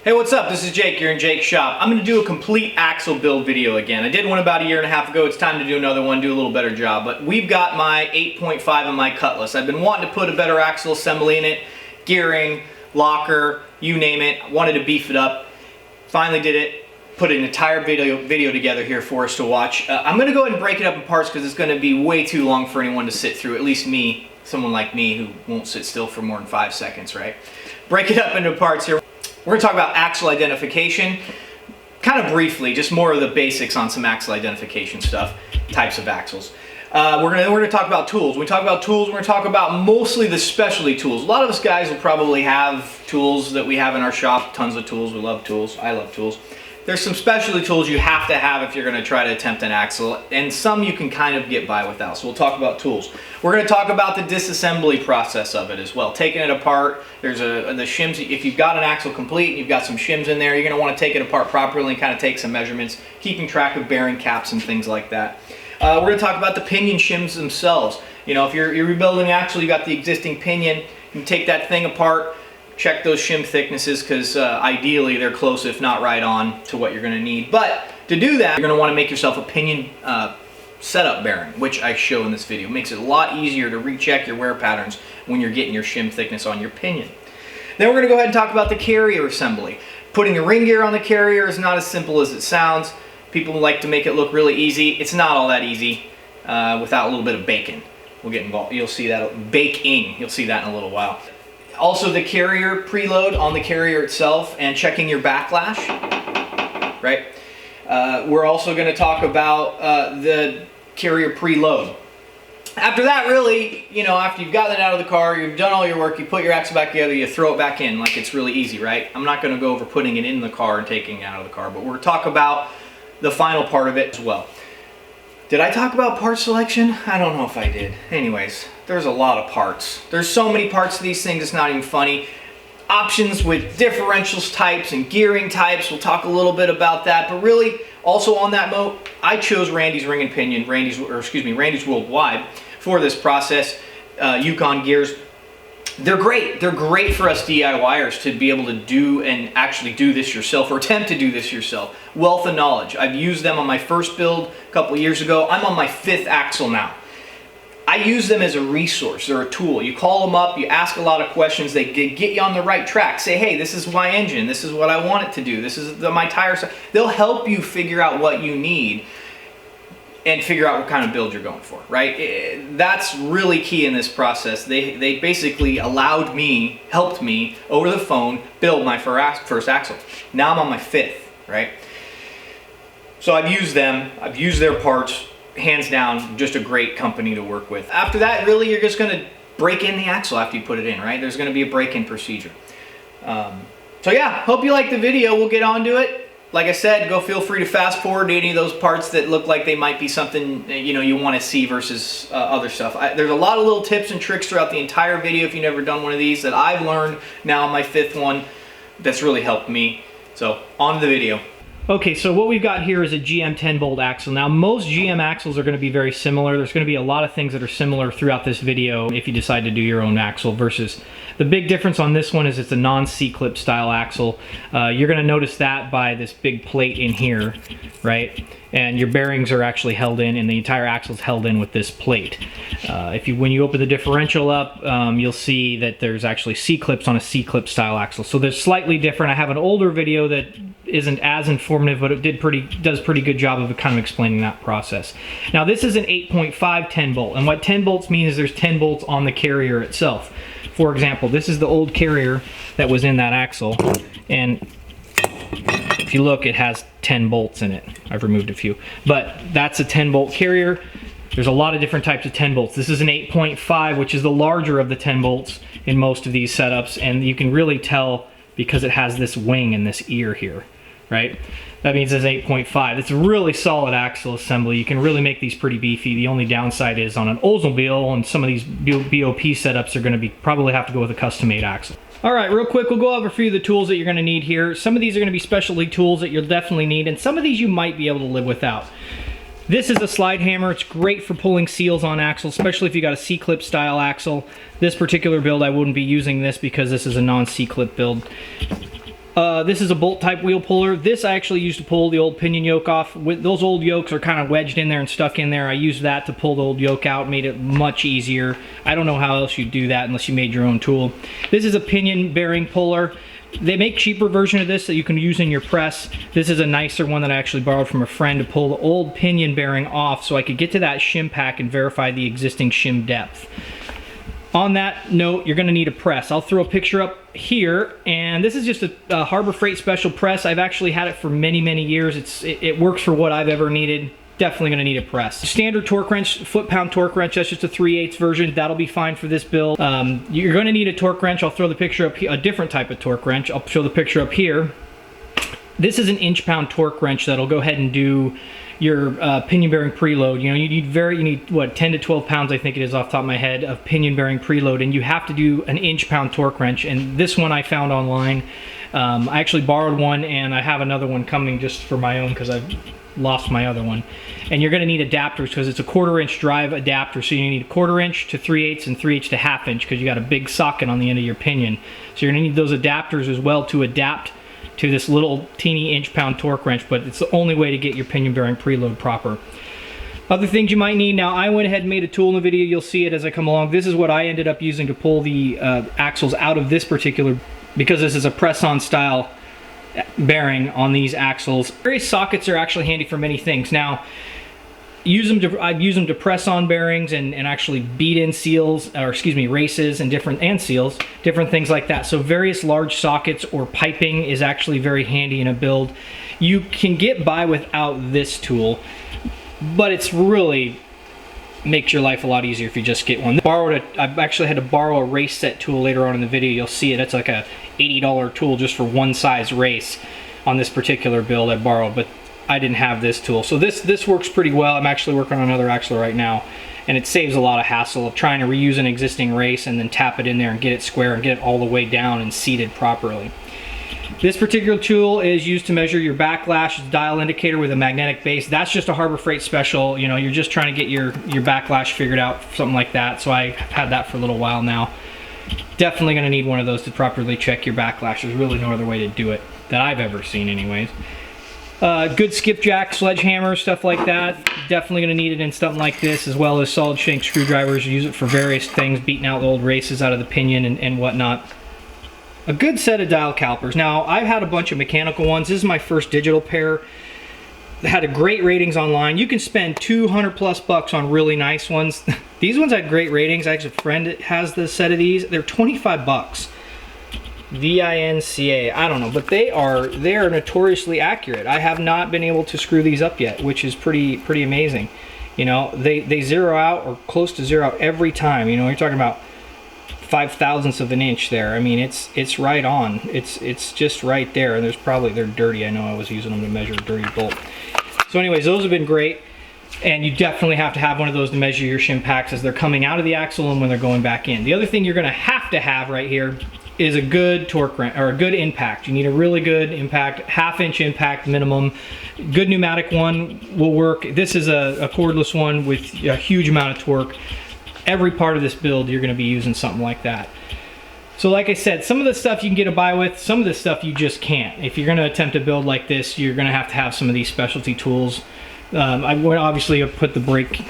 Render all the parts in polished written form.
Hey, what's up? This is Jake. You're in Jake's shop. I'm going to do a complete axle build video again. I did one about a year and a half ago. It's time to do another one, do a little better job. But we've got my 8.5 on my cutlass. I've been wanting to put a better axle assembly in it, gearing, locker, you name it. I wanted to beef it up. Finally did it. Put an entire video together here for us to watch. I'm going to go ahead and break it up in parts because it's going to be way too long for anyone to sit through, at least me, someone like me who won't sit still for more than 5 seconds, right? Break it up into parts here. We're going to talk about axle identification, kind of briefly, just more of the basics on some axle identification stuff, types of axles. We're going to talk about tools. When we talk about tools, we're going to talk about mostly the specialty tools. A lot of us guys will probably have tools that we have in our shop, tons of tools. We love tools. I love tools. There's some specialty tools you have to have if you're going to try to attempt an axle, and some you can kind of get by without. So we'll talk about tools. We're going to talk about the disassembly process of it as well, taking it apart. There's the shims. If you've got an axle complete and you've got some shims in there, you're going to want to take it apart properly and kind of take some measurements, keeping track of bearing caps and things like that. We're going to talk about the pinion shims themselves. You know, if you're rebuilding an axle, you got the existing pinion, you can take that thing apart. Check those shim thicknesses because ideally they're close, if not right on, to what you're going to need. But to do that, you're going to want to make yourself a pinion setup bearing, which I show in this video. It makes it a lot easier to recheck your wear patterns when you're getting your shim thickness on your pinion. Then we're going to go ahead and talk about the carrier assembly. Putting the ring gear on the carrier is not as simple as it sounds. People like to make it look really easy. It's not all that easy without a little bit of baking. We'll get involved. You'll see that baking. You'll see that in a little while. Also, the carrier preload on the carrier itself and checking your backlash, right? We're also going to talk about the carrier preload. After that, really, you know, after you've gotten it out of the car, you've done all your work, you put your axle back together, you throw it back in like it's really easy, right? I'm not going to go over putting it in the car and taking it out of the car, but we're going to talk about the final part of it as well. Did I talk about part selection? I don't know if I did. Anyways, there's a lot of parts. There's so many parts to these things, it's not even funny. Options with differentials types and gearing types, we'll talk a little bit about that. But really, also on that note, I chose Randy's Ring and Pinion, Randy's Worldwide for this process. Yukon gears. They're great. They're great for us DIYers to be able to do and actually do this yourself or attempt to do this yourself. Wealth of knowledge. I've used them on my first build a couple of years ago. I'm on my 5th axle now. I use them as a resource. They're a tool. You call them up, you ask a lot of questions, they get you on the right track. Say, hey, this is my engine, this is what I want it to do, this is my tires. They'll help you figure out what you need and figure out what kind of build you're going for, right? That's really key in this process. They basically helped me over the phone build my first axle. Now I'm on my 5th, right? So I've used them, I've used their parts, hands down, just a great company to work with. After that, really, you're just going to break in the axle after you put it in, right? There's going to be a break-in procedure. So yeah, hope you liked the video. We'll get on to it. Like I said, go feel free to fast forward to any of those parts that look like they might be something you want to see versus other stuff. There's a lot of little tips and tricks throughout the entire video if you've never done one of these that I've learned now on my 5th one that's really helped me. So on to the video. Okay, so what we've got here is a GM 10-bolt axle. Now, most GM axles are going to be very similar. There's going to be a lot of things that are similar throughout this video if you decide to do your own axle versus the big difference on this one is it's a non-C-clip style axle. You're going to notice that by this big plate in here, right? And your bearings are actually held in and the entire axle is held in with this plate. When you open the differential up, you'll see that there's actually C-clips on a C-clip style axle. So they're slightly different. I have an older video that isn't as informative, but it does pretty good job of kind of explaining that process. Now this is an 8.5 10 bolt, and what 10 bolts mean is there's 10 bolts on the carrier itself. For example, this is the old carrier that was in that axle, and if you look, it has 10 bolts in it. I've removed a few, but that's a 10 bolt carrier. There's a lot of different types of 10 bolts. This is an 8.5, which is the larger of the 10 bolts in most of these setups, and you can really tell because it has this wing and this ear here. right? That means it's 8.5. It's a really solid axle assembly. You can really make these pretty beefy. The only downside is on an Oldsmobile and some of these BOP setups are going to probably have to go with a custom-made axle. All right, real quick, we'll go over a few of the tools that you're going to need here. Some of these are going to be specialty tools that you'll definitely need, and some of these you might be able to live without. This is a slide hammer. It's great for pulling seals on axles, especially if you got a C-clip style axle. This particular build, I wouldn't be using this because this is a non-C-clip build. This is a bolt type wheel puller. This I actually used to pull the old pinion yoke off. Those old yokes are kind of wedged in there and stuck in there. I used that to pull the old yoke out, made it much easier. I don't know how else you'd do that unless you made your own tool. This is a pinion bearing puller. They make cheaper version of this that you can use in your press. This is a nicer one that I actually borrowed from a friend to pull the old pinion bearing off so I could get to that shim pack and verify the existing shim depth. On that note, you're going to need a press. I'll throw a picture up here, and this is just a Harbor Freight special press. I've actually had it for many, many years. It works for what I've ever needed. Definitely going to need a press. Standard torque wrench, foot-pound torque wrench, that's just a 3/8 version. That'll be fine for this build. You're going to need a torque wrench. I'll throw the picture up here, a different type of torque wrench. I'll show the picture up here. This is an inch-pound torque wrench that'll go ahead and do your pinion bearing preload. You know, you need what, 10 to 12 pounds, I think it is off the top of my head, of pinion bearing preload, and you have to do an inch-pound torque wrench. And this one I found online. I actually borrowed one, and I have another one coming just for my own because I've lost my other one. And you're going to need adapters because it's a 1/4 inch drive adapter, so you need a 1/4 inch to 3/8 and 3/8 to 1/2 inch because you got a big socket on the end of your pinion. So you're going to need those adapters as well to adapt to this little teeny inch-pound torque wrench, but it's the only way to get your pinion bearing preload proper. Other things you might need, now I went ahead and made a tool in the video, you'll see it as I come along. This is what I ended up using to pull the axles out of this particular, because this is a press-on style bearing on these axles. Various sockets are actually handy for many things. Now, I've used them to press on bearings and actually beat in seals, or excuse me, races and seals, different things like that. So various large sockets or piping is actually very handy in a build. You can get by without this tool, but it's really makes your life a lot easier if you just get one. I actually had to borrow a race set tool later on in the video. You'll see it. It's like a $80 tool just for one size race on this particular build I borrowed, but I didn't have this tool. So this works pretty well. I'm actually working on another axle right now, and it saves a lot of hassle of trying to reuse an existing race and then tap it in there and get it square and get it all the way down and seated properly. This particular tool is used to measure your backlash. It's a dial indicator with a magnetic base. That's just a Harbor Freight special. You know, you're just trying to get your backlash figured out, something like that. So I've had that for a little while now. Definitely going to need one of those to properly check your backlash. There's really no other way to do it that I've ever seen anyways. Good skipjack, sledgehammer, stuff like that. Definitely going to need it in something like this, as well as solid shank screwdrivers. Use it for various things, beating out the old races out of the pinion and whatnot. A good set of dial calipers. Now, I've had a bunch of mechanical ones. This is my first digital pair. They had great ratings online. You can spend $200+ on really nice ones. These ones had great ratings. I actually have a friend that has the set of these. They're $25. VINCA, I don't know, but they are notoriously accurate. I have not been able to screw these up yet, which is pretty amazing. You know, they zero out or close to zero out every time. You know, you're talking about 5/1000ths of an inch there. I mean, it's right on. It's just right there, and they're dirty. I know I was using them to measure a dirty bolt. So anyways, those have been great, and you definitely have to have one of those to measure your shim packs as they're coming out of the axle and when they're going back in. The other thing you're going to have right here is a good torque wrench, or a good impact. You need a really good impact, 1/2 inch impact minimum. Good pneumatic one will work. This is a cordless one with a huge amount of torque. Every part of this build you're going to be using something like that. So like I said, some of the stuff you can get by with, some of the stuff you just can't. If you're going to attempt a build like this, you're going to have some of these specialty tools. I would obviously have put the brake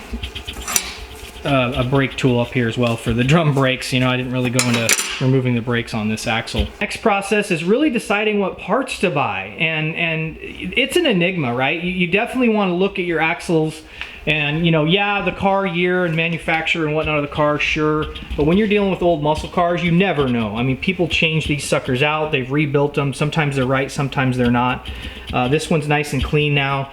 a brake tool up here as well for the drum brakes. You know, I didn't really go into removing the brakes on this axle. Next process is really deciding what parts to buy, and it's an enigma, right? You definitely want to look at your axles and, you know, yeah, the car year and manufacturer and whatnot of the car, sure, but when you're dealing with old muscle cars, you never know. I mean, people change these suckers out, they've rebuilt them, sometimes they're right, sometimes they're not. This one's nice and clean now.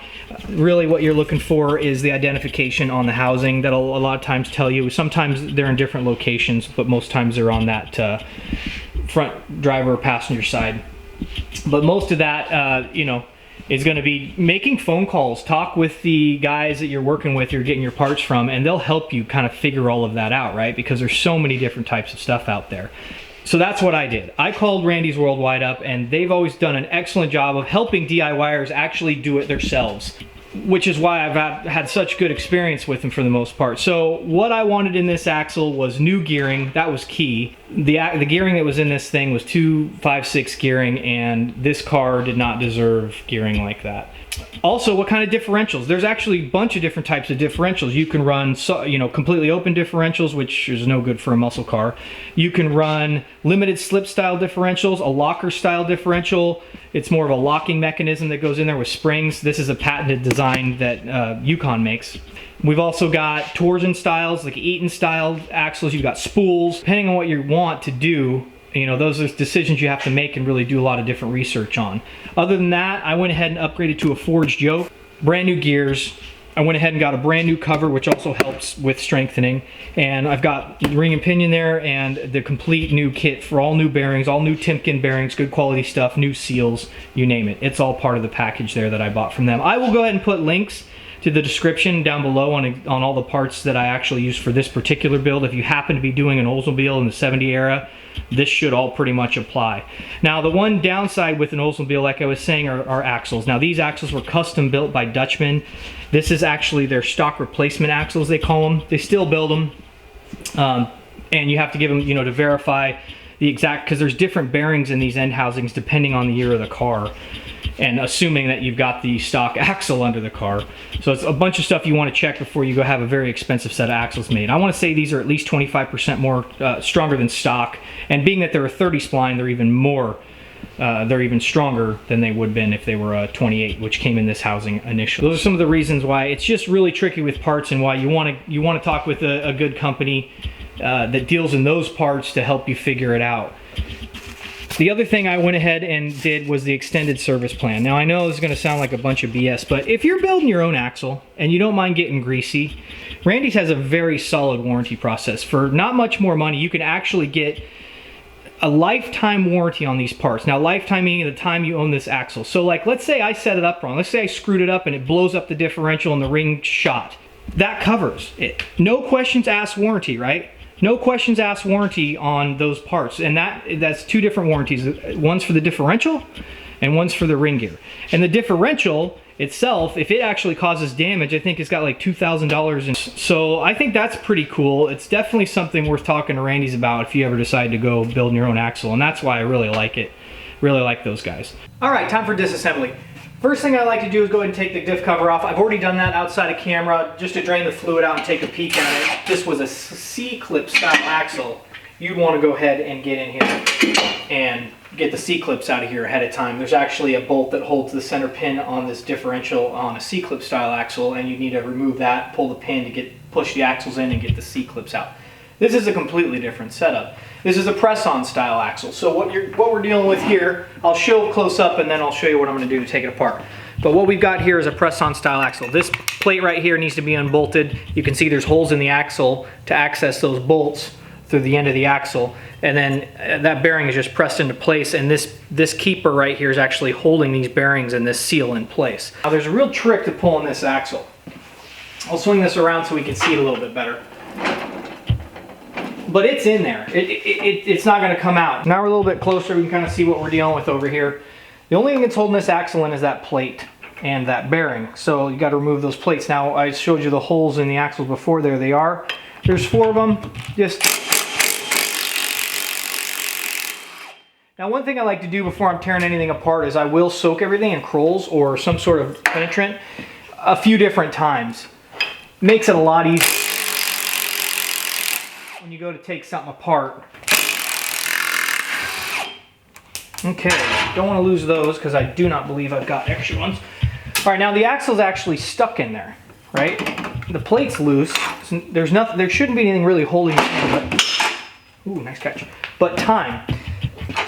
Really what you're looking for is the identification on the housing. That'll a lot of times tell you. Sometimes they're in different locations, but most times they're on that front driver or passenger side. But most of that, you know, is going to be making phone calls. Talk with the guys that you're working with, you're getting your parts from, and they'll help you kind of figure all of that out, right? Because there's so many different types of stuff out there. So that's what I did. I called Randy's Worldwide up, and they've always done an excellent job of helping DIYers actually do it themselves, which is why I've had such good experience with them for the most part. So what I wanted in this axle was new gearing. That was key. The gearing that was in this thing was 2.5/6 gearing, and this car did not deserve gearing like that. Also, what kind of differentials? There's actually a bunch of different types of differentials. You can run, completely open differentials, which is no good for a muscle car. You can run limited slip style differentials, a locker style differential. It's more of a locking mechanism that goes in there with springs. This is a patented design that Yukon makes. We've also got torsion styles, like Eaton style axles. You've got spools. Depending on what you want to do, those are decisions you have to make and really do a lot of different research on. Other than that, I went ahead and upgraded to a forged yoke, brand new gears. I went ahead and got a brand new cover, which also helps with strengthening. And I've got ring and pinion there and the complete new kit for all new bearings, all new Timken bearings, good quality stuff, new seals, you name it. It's all part of the package there that I bought from them. I will go ahead and put links to the description down below on all the parts that I actually use for this particular build. If you happen to be doing an Oldsmobile in the 70 era, this should all pretty much apply. Now, the one downside with an Oldsmobile, like I was saying, are axles. Now, these axles were custom built by Dutchman. This is actually their stock replacement axles, they call them. They still build them, and you have to give them, to verify the exact, because there's different bearings in these end housings depending on the year of the car, and assuming that you've got the stock axle under the car. So it's a bunch of stuff you want to check before you go have a very expensive set of axles made. I want to say these are at least 25% more stronger than stock, and being that they're a 30 spline, they're even more, they're even stronger than they would have been if they were a 28, which came in this housing initially. Those are some of the reasons why it's just really tricky with parts, and why you want to talk with a good company that deals in those parts to help you figure it out. The other thing I went ahead and did was the extended service plan. Now, I know this is going to sound like a bunch of BS, but if you're building your own axle and you don't mind getting greasy, Randy's has a very solid warranty process. For not much more money, you can actually get a lifetime warranty on these parts. Now, lifetime meaning the time you own this axle. So, like, let's say I set it up wrong. Let's say I screwed it up and it blows up the differential and the ring shot. That covers it. No questions asked warranty, right? No questions asked warranty on those parts, and that's two different warranties. One's for the differential and one's for the ring gear. And the differential itself, if it actually causes damage, I think it's got like $2,000 in. So I think that's pretty cool. It's definitely something worth talking to Randy's about if you ever decide to go build your own axle, and that's why I really like it. Really like those guys. All right, time for disassembly. First thing I like to do is go ahead and take the diff cover off. I've already done that outside of camera just to drain the fluid out and take a peek at it. If this was a C-clip style axle, you'd want to go ahead and get in here and get the C-clips out of here ahead of time. There's actually a bolt that holds the center pin on this differential on a C-clip style axle, and you need to remove that, pull the pin to push the axles in and get the C-clips out. This is a completely different setup. This is a press-on style axle. So what we're dealing with here, I'll show close up and then I'll show you what I'm going to do to take it apart. But what we've got here is a press-on style axle. This plate right here needs to be unbolted. You can see there's holes in the axle to access those bolts through the end of the axle, and then that bearing is just pressed into place, and this keeper right here is actually holding these bearings and this seal in place. Now, there's a real trick to pulling this axle. I'll swing this around so we can see it a little bit better. But it's in there. It's not going to come out. Now we're a little bit closer, we can kind of see what we're dealing with over here. The only thing that's holding this axle in is that plate and that bearing. So you got to remove those plates. Now, I showed you the holes in the axles before. There they are. There's 4 of them. Now, one thing I like to do before I'm tearing anything apart is I will soak everything in Kroll's or some sort of penetrant a few different times. Makes it a lot easier when you go to take something apart. Okay, don't want to lose those because I do not believe I've got extra ones. All right, now the axle's actually stuck in there, right? The plate's loose. So there's nothing. There shouldn't be anything really holding it in. But, ooh, nice catch. But time.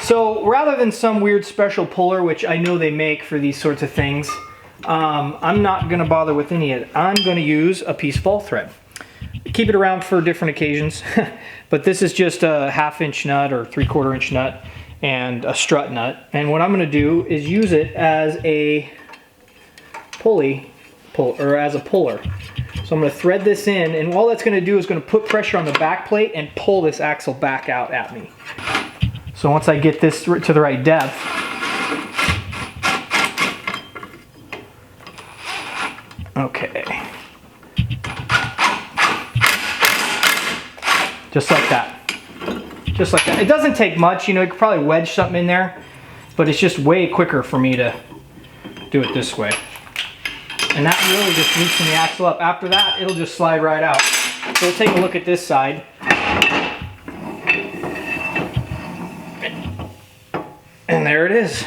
So rather than some weird special puller, which I know they make for these sorts of things, I'm not going to bother with any of it. I'm going to use a piece of all thread. Keep it around for different occasions, but this is just a 1/2 inch nut or 3/4 inch nut and a strut nut. And what I'm going to do is use it as a as a puller. So I'm going to thread this in, and all that's going to do is going to put pressure on the back plate and pull this axle back out at me. So once I get this to the right depth, okay, just like that. Just like that. It doesn't take much, you know, you could probably wedge something in there, but it's just way quicker for me to do it this way. And that really just loosen the axle up. After that, it'll just slide right out. So we'll take a look at this side. And there it is.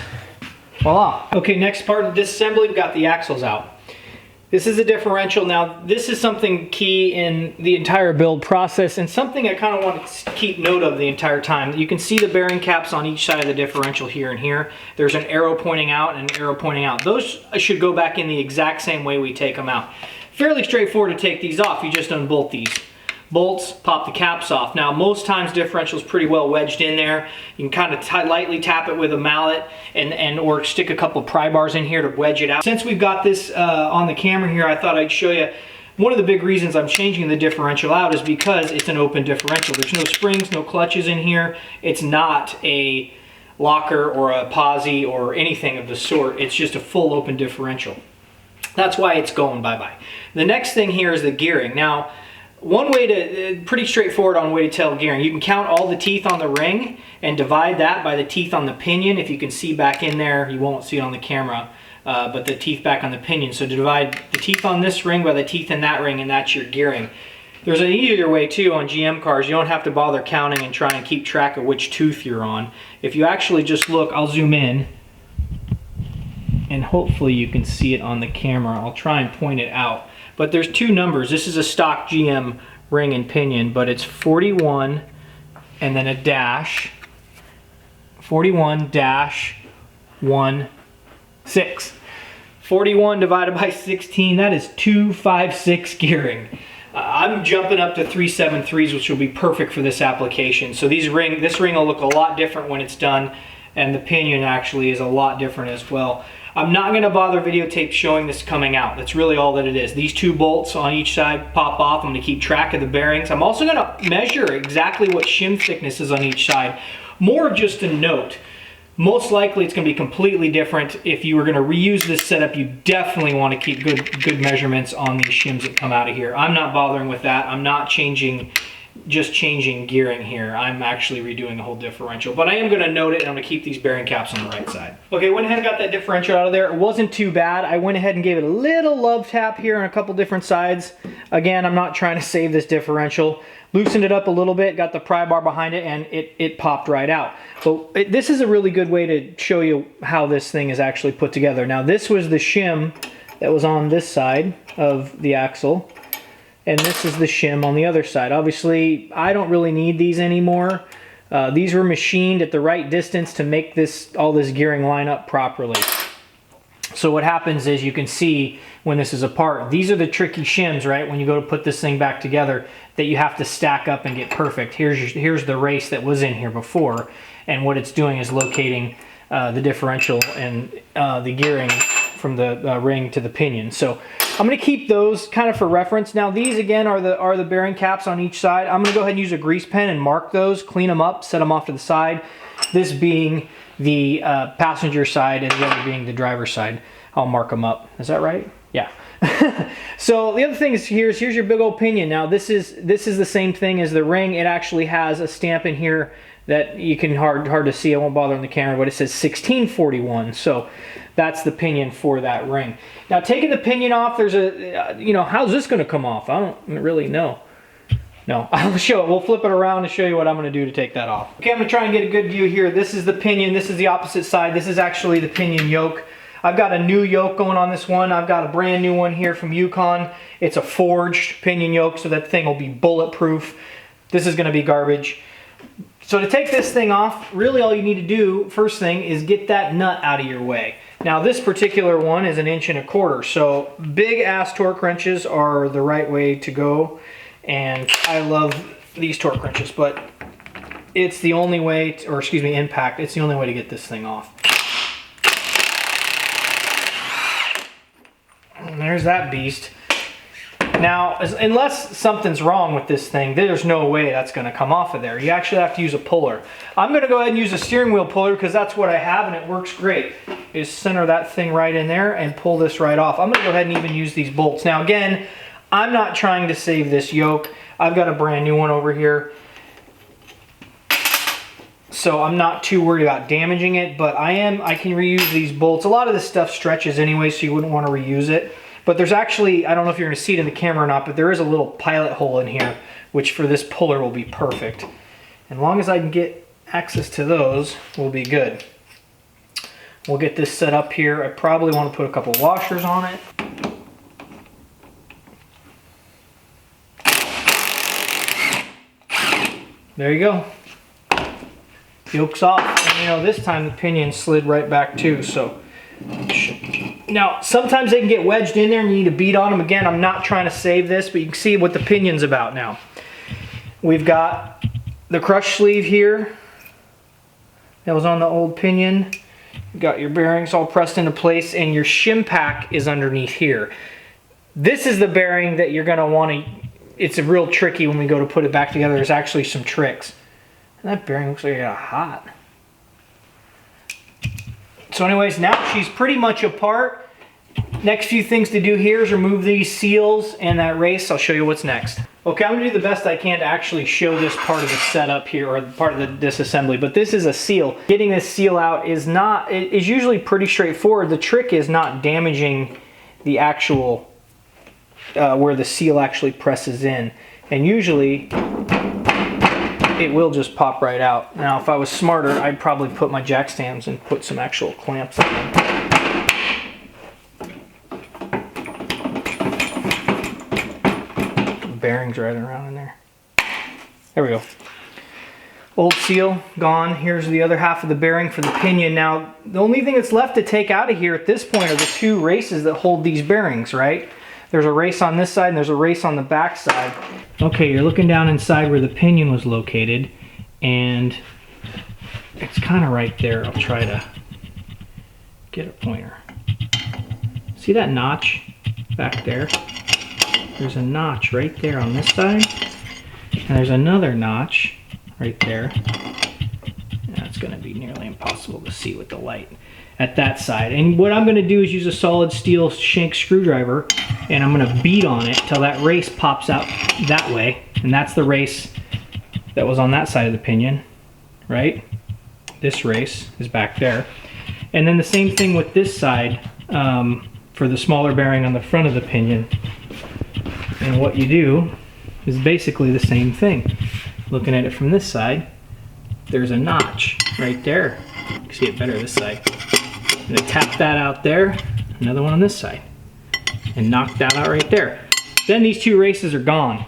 Voila. Okay, next part of disassembly, we've got the axles out. This is a differential. Now, this is something key in the entire build process and something I kind of want to keep note of the entire time. You can see the bearing caps on each side of the differential here and here. There's an arrow pointing out and an arrow pointing out. Those should go back in the exact same way we take them out. Fairly straightforward to take these off. You just unbolt these bolts, pop the caps off. Now, most times differential is pretty well wedged in there. You can kind of lightly tap it with a mallet or stick a couple pry bars in here to wedge it out. Since we've got this on the camera here, I thought I'd show you one of the big reasons I'm changing the differential out is because it's an open differential. There's no springs, no clutches in here. It's not a locker or a posi or anything of the sort. It's just a full open differential. That's why it's going bye-bye. The next thing here is the gearing. Now, one way to, pretty straightforward on way to tell gearing. You can count all the teeth on the ring and divide that by the teeth on the pinion. If you can see back in there, you won't see it on the camera, but the teeth back on the pinion. So to divide the teeth on this ring by the teeth in that ring, and that's your gearing. There's an easier way too on GM cars. You don't have to bother counting and try and keep track of which tooth you're on. If you actually just look, I'll zoom in, and hopefully you can see it on the camera. I'll try and point it out. But there's two numbers. This is a stock GM ring and pinion, but it's 41 and then a dash. 41-16. 41 divided by 16, that is 256 gearing. I'm jumping up to 373s, which will be perfect for this application. So this ring will look a lot different when it's done, and the pinion actually is a lot different as well. I'm not going to bother videotape showing this coming out. That's really all that it is. These two bolts on each side pop off. I'm going to keep track of the bearings. I'm also going to measure exactly what shim thickness is on each side. More of just a note. Most likely it's going to be completely different. If you were going to reuse this setup, you definitely want to keep good measurements on these shims that come out of here. I'm not bothering with that. I'm not just changing gearing here. I'm actually redoing a whole differential, but I am going to note it, and I'm going to keep these bearing caps on the right side. Okay, went ahead and got that differential out of there. It wasn't too bad. I went ahead and gave it a little love tap here on a couple different sides. Again, I'm not trying to save this differential. Loosened it up a little bit, got the pry bar behind it, and it popped right out. So this is a really good way to show you how this thing is actually put together. Now, this was the shim that was on this side of the axle, and this is the shim on the other side. Obviously, I don't really need these anymore. These were machined at the right distance to make all this gearing line up properly. So what happens is, you can see when this is apart, these are the tricky shims, right? When you go to put this thing back together, that you have to stack up and get perfect. Here's the race that was in here before, and what it's doing is locating the differential and the gearing from the ring to the pinion. So I'm going to keep those kind of for reference. Now, these again are the bearing caps on each side. I'm going to go ahead and use a grease pen and mark those, clean them up, set them off to the side. This being the passenger side and the other being the driver's side. I'll mark them up. Is that right? Yeah. So the other thing is here's your big old pinion. Now this is the same thing as the ring. It actually has a stamp in here that you can hard to see. I won't bother on the camera, but it says 1641. So that's the pinion for that ring. Now, taking the pinion off, there's a how's this going to come off? I don't really know. No, I'll show it. We'll flip it around to show you what I'm going to do to take that off. Okay, I'm going to try and get a good view here. This is the pinion. This is the opposite side. This is actually the pinion yoke. I've got a new yoke going on this one. I've got a brand new one here from Yukon. It's a forged pinion yoke, so that thing will be bulletproof. This is going to be garbage. So to take this thing off, really all you need to do, first thing, is get that nut out of your way. Now, this particular one is 1.25 inches, so big ass torque wrenches are the right way to go. And I love these torque wrenches, but it's the only way, impact, it's the only way to get this thing off. there's that beast. Now, unless something's wrong with this thing, there's no way that's going to come off of there. You actually have to use a puller. I'm going to go ahead and use a steering wheel puller because that's what I have and it works great. Is center that thing right in there and pull this right off. I'm going to go ahead and even use these bolts. Now again, I'm not trying to save this yoke. I've got a brand new one over here. So I'm not too worried about damaging it, but I can reuse these bolts. A lot of this stuff stretches anyway, so you wouldn't want to reuse it. But there's actually, I don't know if you're going to see it in the camera or not, but there is a little pilot hole in here, which for this puller will be perfect. As long as I can get access to those, we'll be good. We'll get this set up here. I probably want to put a couple washers on it. There you go. Yoke's off. And you know, this time the pinion slid right back too, so. Now, sometimes they can get wedged in there and you need to beat on them. Again, I'm not trying to save this, but you can see what the pinion's about now. We've got the crush sleeve here. That was on the old pinion. You've got your bearings all pressed into place and your shim pack is underneath here. This is the bearing that you're gonna wanna, it's real tricky when we go to put it back together. There's actually some tricks. And that bearing looks like it got hot. So anyways, now she's pretty much apart. Next few things to do here is remove these seals and that race. I'll show you what's next. Okay, I'm gonna do the best I can to actually show this part of the setup here, or part of the disassembly, but this is a seal. Getting this seal out is usually pretty straightforward. The trick is not damaging the actual, where the seal actually presses in. And usually, it will just pop right out. Now, if I was smarter, I'd probably put my jack stands and put some actual clamps on them. Bearings right around in there. There we go. Old seal gone. Here's the other half of the bearing for the pinion. Now, the only thing that's left to take out of here at this point are the two races that hold these bearings, right? There's a race on this side and there's a race on the back side. Okay, you're looking down inside where the pinion was located and it's kind of right there. I'll try to get a pointer. See that notch back there? There's a notch right there on this side and there's another notch right there. That's going to be nearly impossible to see with the light at that side. And what I'm going to do is use a solid steel shank screwdriver and I'm going to beat on it till that race pops out that way. And that's the race that was on that side of the pinion, right? This race is back there. And then the same thing with this side for the smaller bearing on the front of the pinion. And what you do is basically the same thing. Looking at it from this side, there's a notch right there. You can see it better this side. I'm gonna tap that out there, another one on this side, and knock that out right there. Then these two races are gone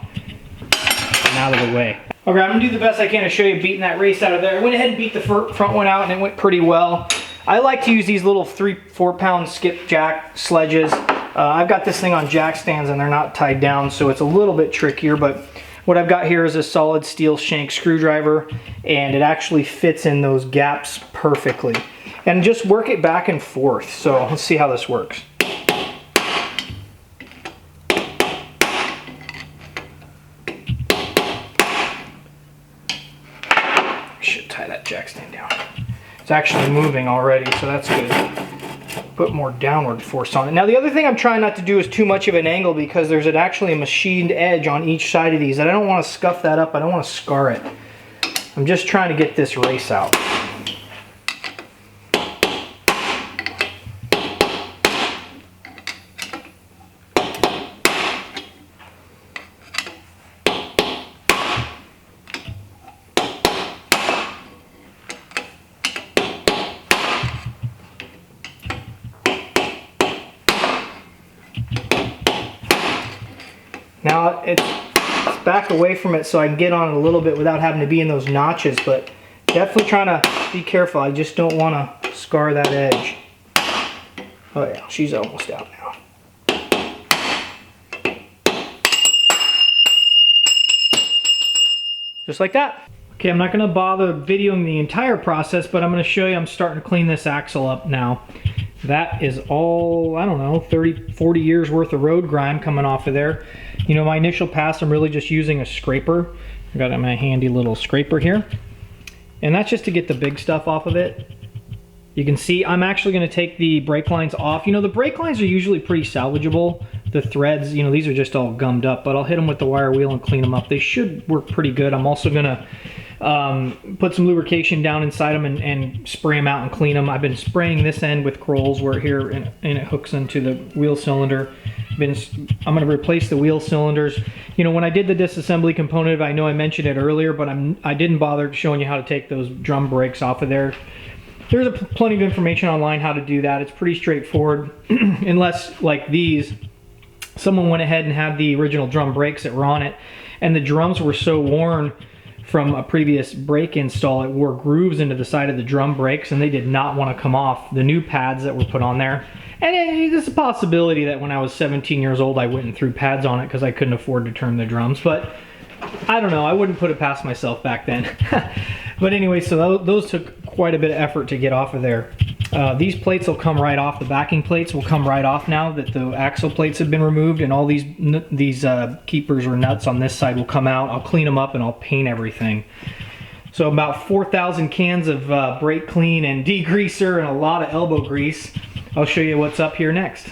and out of the way. Okay, I'm gonna do the best I can to show you beating that race out of there. I went ahead and beat the front one out and it went pretty well. I like to use these little 3-4 pound skipjack sledges. I've got this thing on jack stands and they're not tied down, so it's a little bit trickier, but what I've got here is a solid steel shank screwdriver and it actually fits in those gaps perfectly. And just work it back and forth. So let's see how this works. Should tie that jack stand down. It's actually moving already, so that's good. Put more downward force on it. Now the other thing I'm trying not to do is too much of an angle because there's actually a machined edge on each side of these. And I don't want to scuff that up. I don't want to scar it. I'm just trying to get this race out. Now it's back away from it so I can get on it a little bit without having to be in those notches, but definitely trying to be careful. I just don't want to scar that edge. Oh yeah, she's almost out now. Just like that. Okay, I'm not going to bother videoing the entire process, but I'm going to show you I'm starting to clean this axle up now. that is all, I don't know, 30, 40 years worth of road grime coming off of there. You know, my initial pass, I'm really just using a scraper. I got my handy little scraper here. And that's just to get the big stuff off of it. You can see I'm actually going to take the brake lines off. You know, the brake lines are usually pretty salvageable. The threads, you know, these are just all gummed up, but I'll hit them with the wire wheel and clean them up. They should work pretty good. I'm also going to put some lubrication down inside them and spray them out and clean them. I've been spraying this end with Kroll's where here and it hooks into the wheel cylinder. I'm going to replace the wheel cylinders. You know, when I did the disassembly component, I know I mentioned it earlier, but I didn't bother showing you how to take those drum brakes off of there. There's plenty of information online how to do that. It's pretty straightforward, unless like these, someone went ahead and had the original drum brakes that were on it, and the drums were so worn from a previous brake install, it wore grooves into the side of the drum brakes, and they did not want to come off, the new pads that were put on there. And there's a possibility that when I was 17 years old, I went and threw pads on it because I couldn't afford to turn the drums. But I don't know, I wouldn't put it past myself back then. But anyway, so those took quite a bit of effort to get off of there. These plates will come right off. The backing plates will come right off now that the axle plates have been removed, and all these keepers or nuts on this side will come out. I'll clean them up and I'll paint everything. So about 4,000 cans of brake clean and degreaser and a lot of elbow grease. I'll show you what's up here next.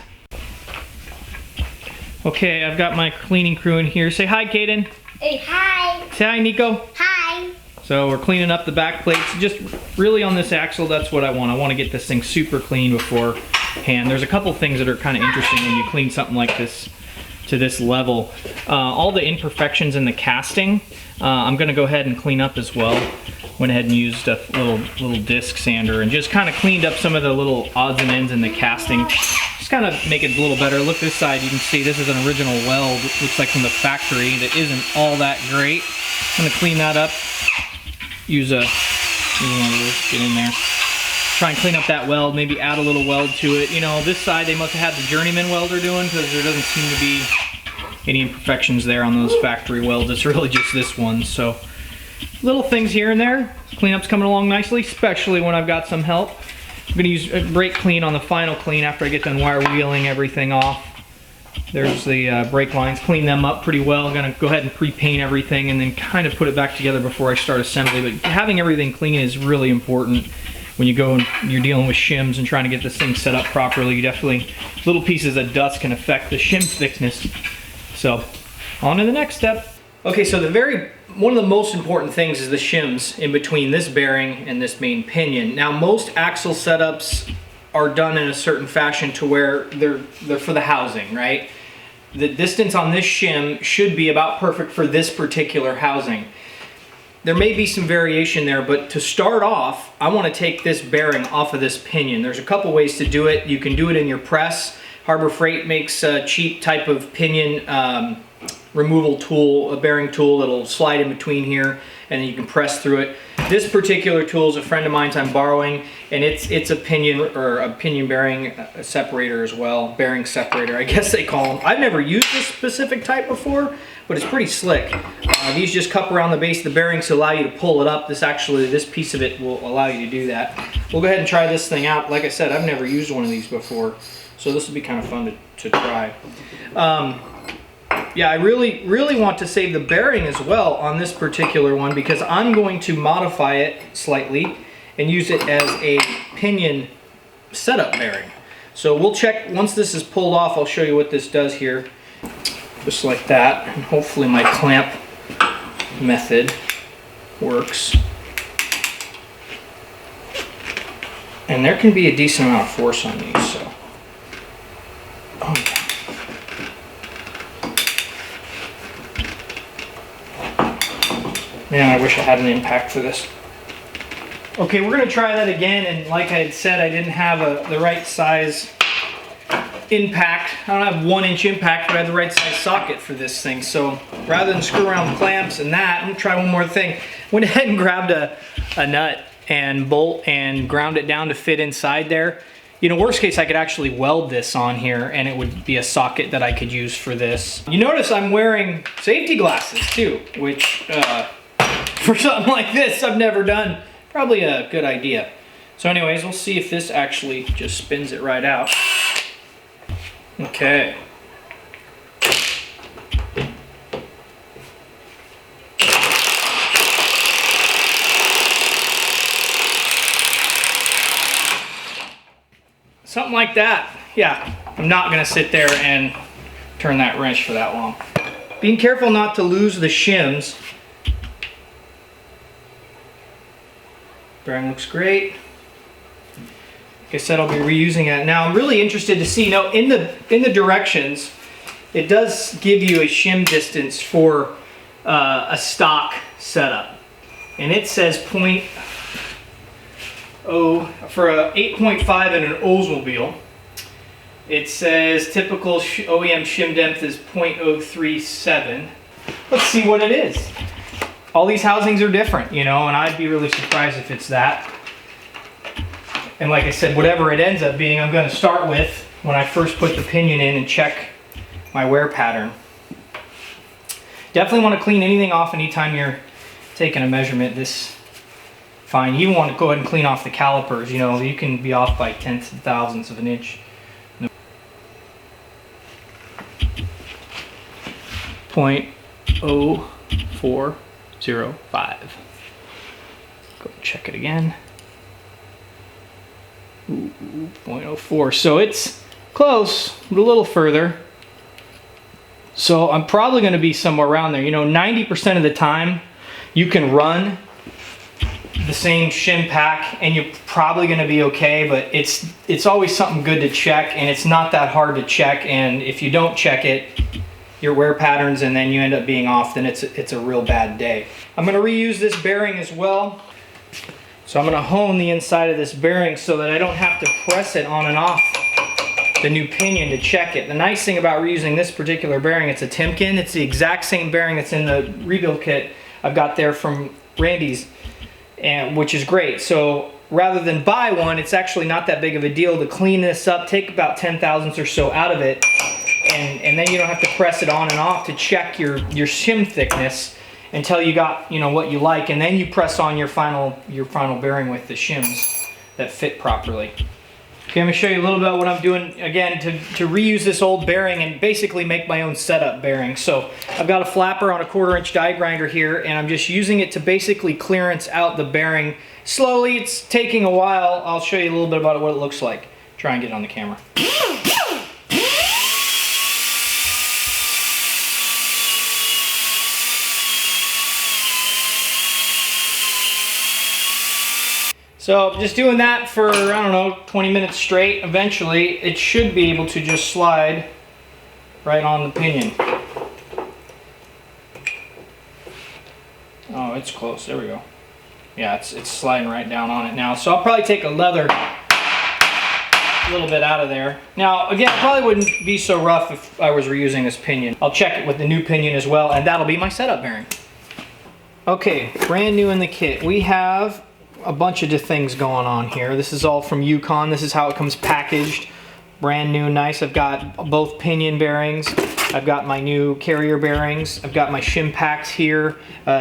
Okay, I've got my cleaning crew in here. Say hi, Kaden. Hey, hi. Say hi, Nico. Hi. So we're cleaning up the back plates. Just really on this axle, that's what I want. I want to get this thing super clean beforehand. There's a couple things that are kind of interesting when you clean something like this to this level. All the imperfections in the casting, I'm going to go ahead and clean up as well. Went ahead and used a little disc sander and just kind of cleaned up some of the little odds and ends in the casting. Just kind of make it a little better. Look this side, you can see this is an original weld. It looks like from the factory that isn't all that great. I'm going to clean that up. Use one of those, get in there. Try and clean up that weld, maybe add a little weld to it. You know, this side they must have had the journeyman welder doing because there doesn't seem to be any imperfections there on those factory welds. It's really just this one. So little things here and there. Cleanup's coming along nicely, especially when I've got some help. I'm going to use a brake clean on the final clean after I get done wire wheeling everything off. There's the brake lines, clean them up pretty well. I'm going to go ahead and pre-paint everything and then kind of put it back together before I start assembly. But having everything clean is really important when you go and you're dealing with shims and trying to get this thing set up properly. You definitely, little pieces of dust can affect the shim thickness. So, on to the next step. Okay, so one of the most important things is the shims in between this bearing and this main pinion. Now, most axle setups are done in a certain fashion to where they're for the housing, right? The distance on this shim should be about perfect for this particular housing. There may be some variation there, but to start off, I want to take this bearing off of this pinion. There's a couple ways to do it. You can do it in your press. Harbor Freight makes a cheap type of pinion removal tool, a bearing tool that'll slide in between here, and then you can press through it. This particular tool is a friend of mine's I'm borrowing, and it's a pinion or a pinion bearing separator as well, bearing separator, I guess they call them. I've never used this specific type before, but it's pretty slick. These just cup around the base of the bearings to allow you to pull it up. This piece of it will allow you to do that. We'll go ahead and try this thing out. Like I said, I've never used one of these before, so this will be kind of fun to try. Yeah, I really want to save the bearing as well on this particular one because I'm going to modify it slightly and use it as a pinion setup bearing. So we'll check, once this is pulled off, I'll show you what this does here. Just like that, and hopefully my clamp method works. And there can be a decent amount of force on these, so. Oh, yeah. Man, I wish I had an impact for this. Okay, we're going to try that again, and like I had said, I didn't have the right size impact. I don't have 1-inch impact, but I have the right size socket for this thing. So rather than screw around with clamps and that, I'm going to try one more thing. Went ahead and grabbed a nut and bolt and ground it down to fit inside there. You know, worst case, I could actually weld this on here and it would be a socket that I could use for this. You notice I'm wearing safety glasses too, which for something like this I've never done. Probably a good idea. So anyways, we'll see if this actually just spins it right out. Okay. Something like that. Yeah, I'm not gonna sit there and turn that wrench for that long. Being careful not to lose the shims. Bearing looks great. Like I said, I'll be reusing it. Now I'm really interested to see, now in the directions, it does give you a shim distance for a stock setup. And it says for a 8.5 in an Oldsmobile, it says typical OEM shim depth is 0.037. Let's see what it is. All these housings are different, you know, and I'd be really surprised if it's that. And like I said, whatever it ends up being, I'm going to start with when I first put the pinion in and check my wear pattern. Definitely want to clean anything off anytime you're taking a measurement. This fine. You want to go ahead and clean off the calipers. You know, you can be off by tenths and thousandths of an inch. 0.0405. Go check it again. 0.04. So it's close, but a little further. So I'm probably going to be somewhere around there. You know, 90% of the time you can run the same shim pack and you're probably going to be okay, but it's always something good to check, and it's not that hard to check, and if you don't check it, your wear patterns, and then you end up being off, then it's a real bad day. I'm going to reuse this bearing as well. So I'm going to hone the inside of this bearing so that I don't have to press it on and off the new pinion to check it. The nice thing about reusing this particular bearing, it's a Timken. It's the exact same bearing that's in the rebuild kit I've got there from Randy's, and which is great. So rather than buy one, it's actually not that big of a deal to clean this up, take about 10 thousandths or so out of it, and then you don't have to press it on and off to check your shim thickness until you got, you know, what you like, and then you press on your final bearing with the shims that fit properly. Okay, I'm going to show you a little bit about what I'm doing again to reuse this old bearing and basically make my own setup bearing. So I've got a flapper on a 1/4 inch die grinder here, and I'm just using it to basically clearance out the bearing slowly. It's taking a while. I'll show you a little bit about what it looks like. Try and get it on the camera. So just doing that for, I don't know, 20 minutes straight. Eventually it should be able to just slide right on the pinion. Oh, it's close. There we go. Yeah, it's sliding right down on it now. So I'll probably take a leather a little bit out of there. Now, again, it probably wouldn't be so rough if I was reusing this pinion. I'll check it with the new pinion as well, and that'll be my setup bearing. Okay, brand new in the kit. We have a bunch of things going on here. This is all from Yukon. This is how it comes packaged. Brand new, nice. I've got both pinion bearings. I've got my new carrier bearings. I've got my shim packs here,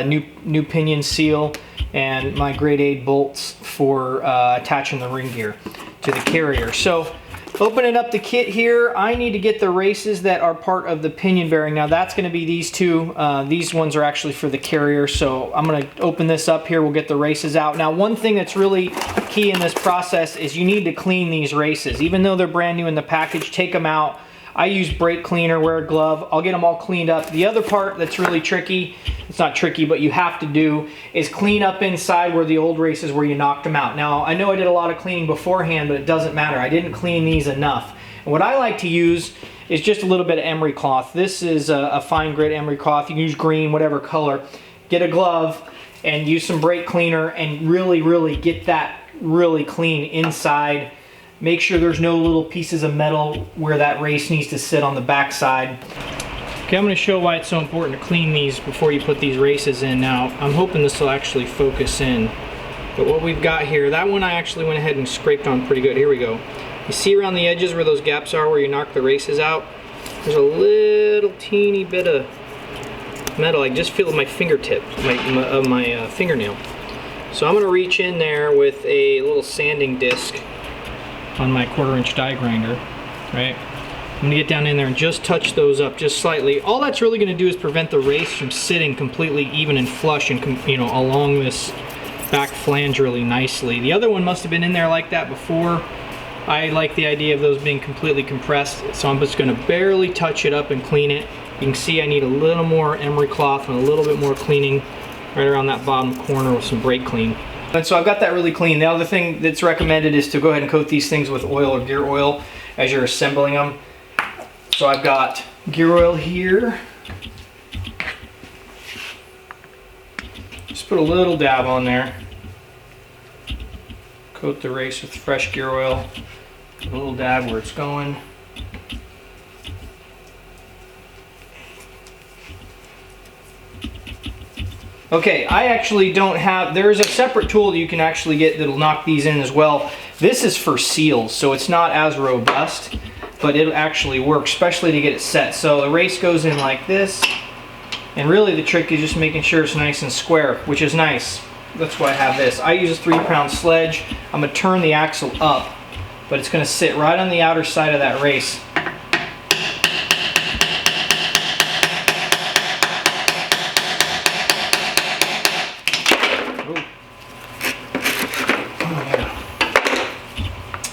new pinion seal, and my grade 8 bolts for attaching the ring gear to the carrier. So opening up the kit here, I need to get the races that are part of the pinion bearing. Now that's going to be these two. These ones are actually for the carrier, so I'm going to open this up here. We'll get the races out. Now one thing that's really key in this process is you need to clean these races. Even though they're brand new in the package, take them out. I use brake cleaner, wear a glove. I'll get them all cleaned up. The other part that's really tricky, it's not tricky, but you have to do, is clean up inside where the old races where you knocked them out. Now, I know I did a lot of cleaning beforehand, but it doesn't matter. I didn't clean these enough. And what I like to use is just a little bit of emery cloth. This is a fine grit emery cloth. You can use green, whatever color. Get a glove and use some brake cleaner and really get that really clean inside. Make sure there's no little pieces of metal where that race needs to sit on the back side. Okay, I'm going to show why it's so important to clean these before you put these races in. Now, I'm hoping this will actually focus in. But what we've got here, that one I actually went ahead and scraped on pretty good. Here we go. You see around the edges where those gaps are where you knock the races out? There's a little teeny bit of metal. I just feel my fingertip, my fingernail. So I'm going to reach in there with a little sanding disc on my 1/4" die grinder, right? I'm going to get down in there and just touch those up just slightly. All that's really going to do is prevent the race from sitting completely even and flush and, you know, along this back flange really nicely. The other one must have been in there like that before. I like the idea of those being completely compressed, so I'm just going to barely touch it up and clean it. You can see I need a little more emery cloth and a little bit more cleaning right around that bottom corner with some brake clean. And so I've got that really clean. The other thing that's recommended is to go ahead and coat these things with oil or gear oil as you're assembling them. So I've got gear oil here. Just put a little dab on there. Coat the race with fresh gear oil. A little dab where it's going. Okay, I actually don't have, there's a separate tool that you can actually get that'll knock these in as well. This is for seals, so it's not as robust, but it'll actually work, especially to get it set. So the race goes in like this, and really the trick is just making sure it's nice and square, which is nice. That's why I have this. I use a 3-pound sledge. I'm gonna turn the axle up, but it's gonna sit right on the outer side of that race.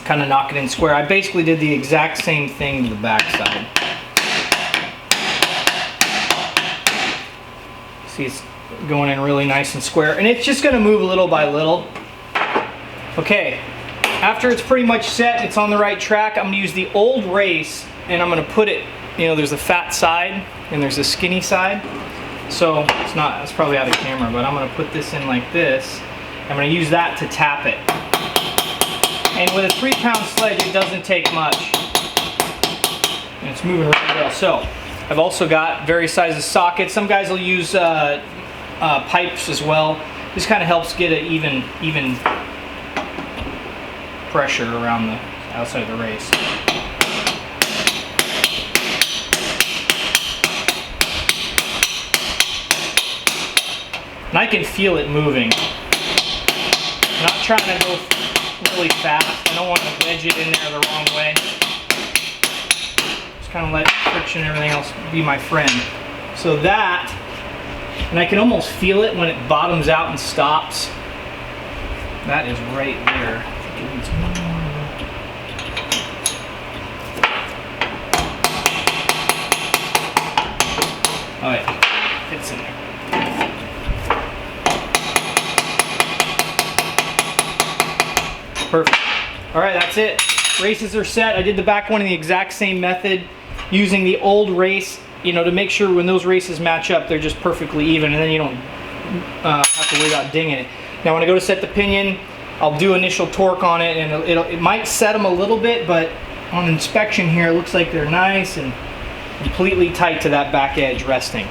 Kind of knock it in square. I basically did the exact same thing to the back side. See, it's going in really nice and square, and it's just going to move little by little. Okay, after it's pretty much set, it's on the right track, I'm going to use the old race, and I'm going to put it, you know, there's the fat side and there's the skinny side. So it's probably out of camera, but I'm going to put this in like this. I'm going to use that to tap it. And with a 3-pound sledge, it doesn't take much. And it's moving really well. So, I've also got various sizes sockets. Some guys will use pipes as well. This kind of helps get an even pressure around the outside of the race. And I can feel it moving. I'm not trying to go really fast. I don't want to wedge it in there the wrong way. Just kind of let friction and everything else be my friend. So that, and I can almost feel it when it bottoms out and stops. That is right there. I think it needs more. Oh yeah, it's in there. Perfect. All right, that's it. Races are set. I did the back one in the exact same method using the old race, you know, to make sure when those races match up, they're just perfectly even, and then you don't have to worry about dinging it. Now, when I go to set the pinion, I'll do initial torque on it, and it might set them a little bit, but on inspection here, it looks like they're nice and completely tight to that back edge resting.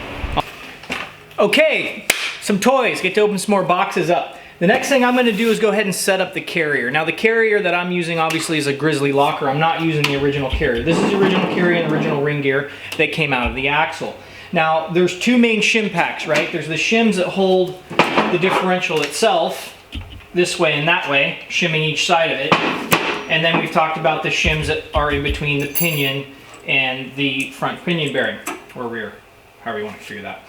Okay, some toys. Get to open some more boxes up. The next thing I'm going to do is go ahead and set up the carrier. Now the carrier that I'm using obviously is a Grizzly locker. I'm not using the original carrier. This is the original carrier and the original ring gear that came out of the axle. Now there's two main shim packs, right? There's the shims that hold the differential itself, this way and that way, shimming each side of it. And then we've talked about the shims that are in between the pinion and the front pinion bearing, or rear, however you want to figure that.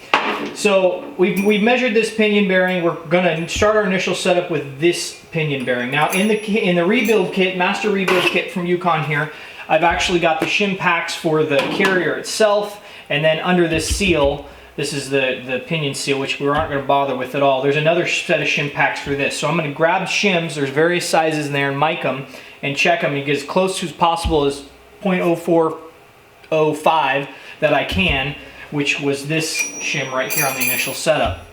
So we've measured this pinion bearing. We're gonna start our initial setup with this pinion bearing. Now in the rebuild kit, master rebuild kit from Yukon here, I've actually got the shim packs for the carrier itself, and then under this seal, this is the pinion seal, which we aren't gonna bother with at all. There's another set of shim packs for this. So I'm gonna grab shims, there's various sizes in there, and mic them and check them and get as close to as possible as 0.0405 that I can, which was this shim right here on the initial setup.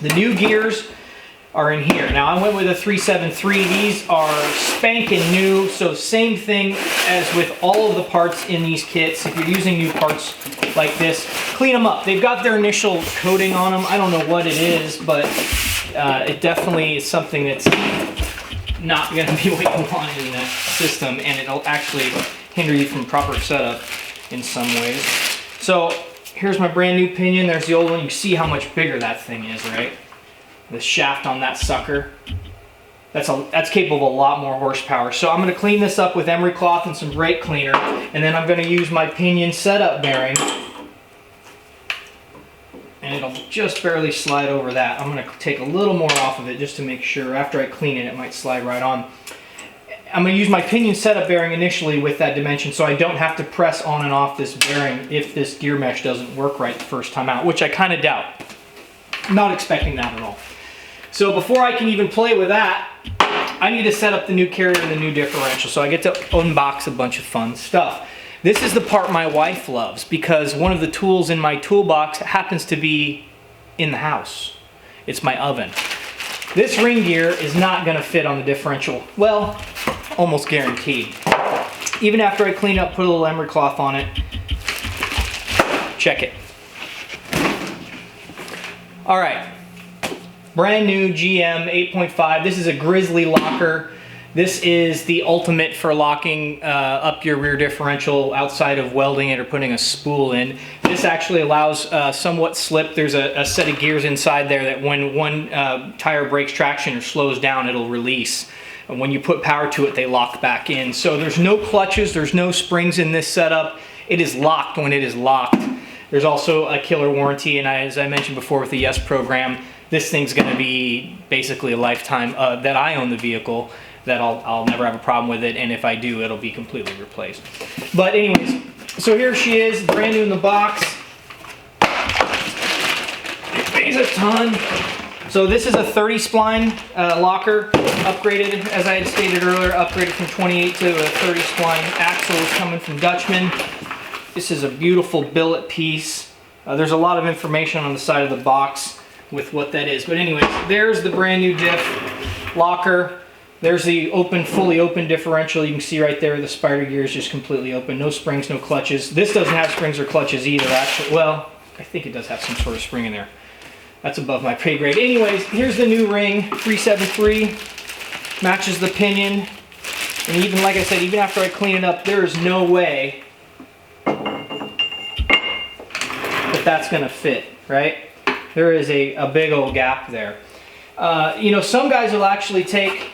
The new gears are in here. Now I went with a 373. These are spanking new, so same thing as with all of the parts in these kits. If you're using new parts like this, clean them up. They've got their initial coating on them. I don't know what it is, but it definitely is something that's not going to be what you want in that system, and it'll actually hinder you from proper setup in some ways. So here's my brand new pinion. There's the old one. You see how much bigger that thing is, right? The shaft on that sucker, that's capable of a lot more horsepower. So I'm going to clean this up with emery cloth and some brake cleaner, and then I'm going to use my pinion setup bearing, and it'll just barely slide over that. I'm going to take a little more off of it just to make sure. After I clean it, it might slide right on. I'm going to use my pinion setup bearing initially with that dimension so I don't have to press on and off this bearing if this gear mesh doesn't work right the first time out, which I kind of doubt. I'm not expecting that at all. So before I can even play with that, I need to set up the new carrier and the new differential. So I get to unbox a bunch of fun stuff. This is the part my wife loves because one of the tools in my toolbox happens to be in the house. It's my oven. This ring gear is not going to fit on the differential. Well, almost guaranteed. Even after I clean up, put a little emery cloth on it. Check it. All right. Brand new GM 8.5. This is a Grizzly locker. This is the ultimate for locking up your rear differential outside of welding it or putting a spool in. This actually allows somewhat slip. There's a set of gears inside there that when one tire breaks traction or slows down, it'll release. And when you put power to it, they lock back in. So there's no clutches, there's no springs in this setup. It is locked when it is locked. There's also a killer warranty, and as I mentioned before with the YES program, this thing's going to be basically a lifetime that I own the vehicle, that I'll never have a problem with it, and if I do, it'll be completely replaced. But anyways, so here she is, brand new in the box. It weighs a ton. So this is a 30 spline locker, upgraded, as I had stated earlier, upgraded from 28 to a 30 spline axle is coming from Dutchman. This is a beautiful billet piece. There's a lot of information on the side of the box with what that is. But anyways, there's the brand new diff locker. There's the fully open differential. You can see right there the spider gear is just completely open. No springs, no clutches. This doesn't have springs or clutches either, actually. Well, I think it does have some sort of spring in there. That's above my pay grade. Anyways, here's the new ring, 373. Matches the Pinion. And even, like I said, even after I clean it up, there is no way that that's gonna fit, right? There is a big old gap there. You know, some guys will actually take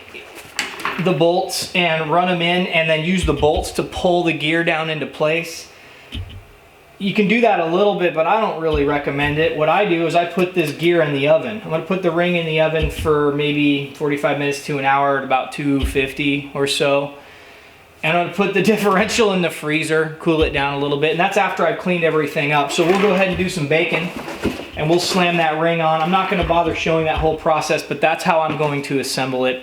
the bolts and run them in and then use the bolts to pull the gear down into place. You can do that a little bit, but I don't really recommend it. What I do is I put this gear in the oven. I'm gonna put the ring in the oven for maybe 45 minutes to an hour at about 250 or so. And I'm gonna put the differential in the freezer, cool it down a little bit, and that's after I've cleaned everything up. So we'll go ahead and do some baking, and we'll slam that ring on. I'm not gonna bother showing that whole process, but that's how I'm going to assemble it.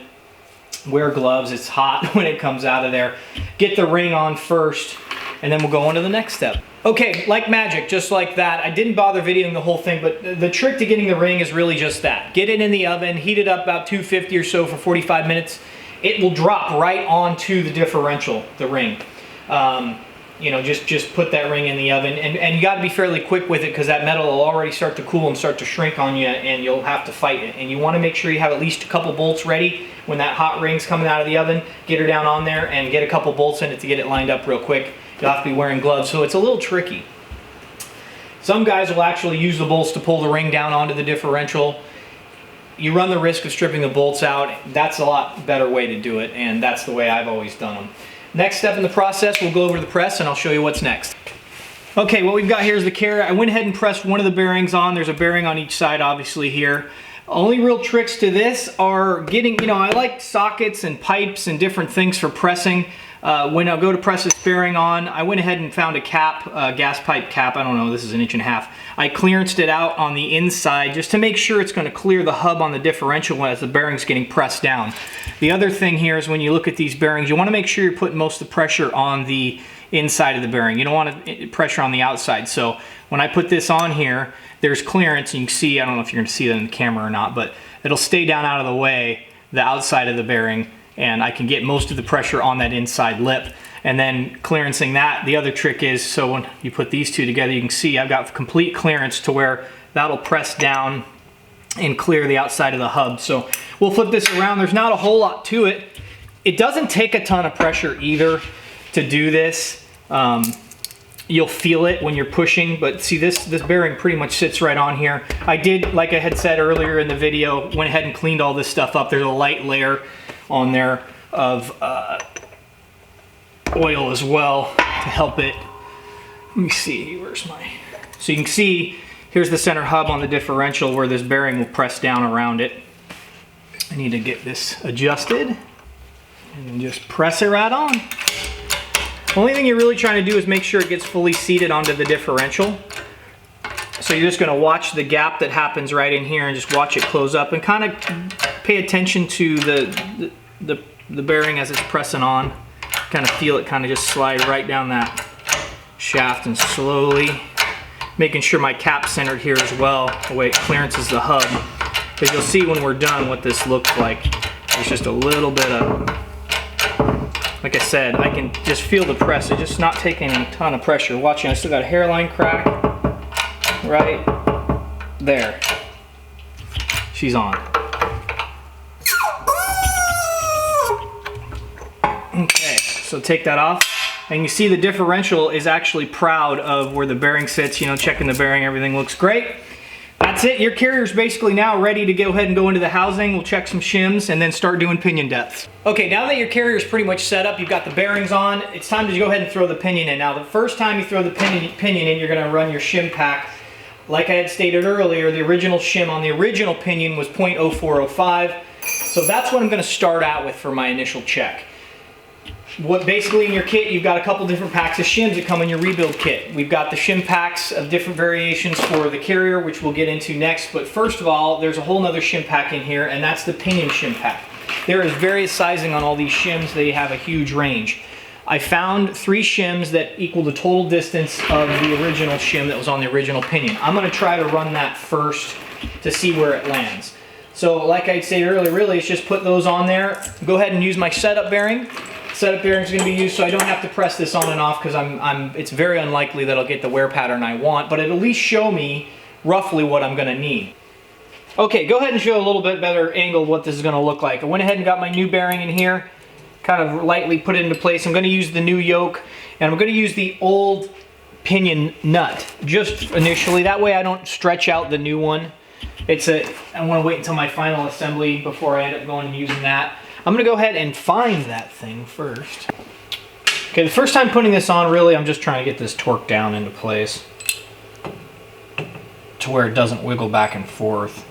Wear gloves, it's hot when it comes out of there. Get the ring on first, and then we'll go on to the next step. Okay, like magic, just like that. I didn't bother videoing the whole thing, but the trick to getting the ring is really just that. Get it in the oven, heat it up about 250 or so for 45 minutes. It will drop right onto the differential, the ring. You know, just put that ring in the oven, and you got to be fairly quick with it because that metal will already start to cool and start to shrink on you, and you'll have to fight it. And you want to make sure you have at least a couple bolts ready when that hot ring's coming out of the oven. Get her down on there and get a couple bolts in it to get it lined up real quick. You'll have to be wearing gloves, so it's a little tricky. Some guys will actually use the bolts to pull the ring down onto the differential. You run the risk of stripping the bolts out. That's a lot better way to do it, and that's the way I've always done them. Next step in the process, we'll go over to the press and I'll show you what's next. Okay, what we've got here is the carrier. I went ahead and pressed one of the bearings on. There's a bearing on each side, obviously, here. Only real tricks to this are getting, you know, I like sockets and pipes and different things for pressing. When I go to press this bearing on, I went ahead and found a cap, a gas pipe cap. I don't know, this is 1.5 inches. I clearanced it out on the inside just to make sure it's going to clear the hub on the differential as the bearing's getting pressed down. The other thing here is when you look at these bearings, you want to make sure you're putting most of the pressure on the inside of the bearing. You don't want pressure on the outside. So when I put this on here, there's clearance. And you can see, I don't know if you're going to see that in the camera or not, but it'll stay down out of the way, the outside of the bearing, and I can get most of the pressure on that inside lip. And then clearancing that, the other trick is, so when you put these two together, you can see I've got complete clearance to where that'll press down and clear the outside of the hub. So we'll flip this around. There's not a whole lot to it. It doesn't take a ton of pressure either to do this. you'll feel it when you're pushing, but see this bearing pretty much sits right on here. I did, like I had said earlier in the video, went ahead and cleaned all this stuff up. There's a light layer on there of oil as well to help it. Let me see, where's my... So you can see, here's the center hub on the differential where this bearing will press down around it. I need to get this adjusted and then just press it right on. The only thing you're really trying to do is make sure it gets fully seated onto the differential. So you're just going to watch the gap that happens right in here and just watch it close up and kind of pay attention to the bearing as it's pressing on. Kind of feel it kind of just slide right down that shaft and slowly making sure my cap's centered here as well, the way it clearances the hub. Because you'll see when we're done what this looks like. There's just a little bit of, like I said, I can just feel the press. It's just not taking a ton of pressure. Watching, I still got a hairline crack right there. She's on. Okay, so take that off. And you see the differential is actually proud of where the bearing sits, you know, checking the bearing, everything looks great. That's it, your carrier's basically now ready to go ahead and go into the housing. We'll check some shims and then start doing pinion depths. Okay, now that your carrier's pretty much set up, you've got the bearings on, it's time to go ahead and throw the pinion in. Now the first time you throw the pinion in, you're gonna run your shim pack. Like I had stated earlier, the original shim on the original pinion was 0.0405. So that's what I'm gonna start out with for my initial check. What basically in your kit, you've got a couple different packs of shims that come in your rebuild kit. We've got the shim packs of different variations for the carrier, which we'll get into next. But first of all, there's a whole nother shim pack in here, and that's the pinion shim pack. There is various sizing on all these shims. They have a huge range. I found 3 shims that equal the total distance of the original shim that was on the original pinion. I'm gonna try to run that first to see where it lands. So like I said earlier, really it's just put those on there. Go ahead and use my setup bearing. Setup bearing is going to be used so I don't have to press this on and off because it's very unlikely that I'll get the wear pattern I want, but it'll at least show me roughly what I'm going to need. Okay, go ahead and show a little bit better angle of what this is going to look like. I went ahead and got my new bearing in here, kind of lightly put it into place. I'm going to use the new yoke, and I'm going to use the old pinion nut just initially. That way I don't stretch out the new one. I want to wait until my final assembly before I end up going and using that. I'm gonna go ahead and find that thing first. Okay, the first time putting this on, really, I'm just trying to get this torque down into place to where it doesn't wiggle back and forth.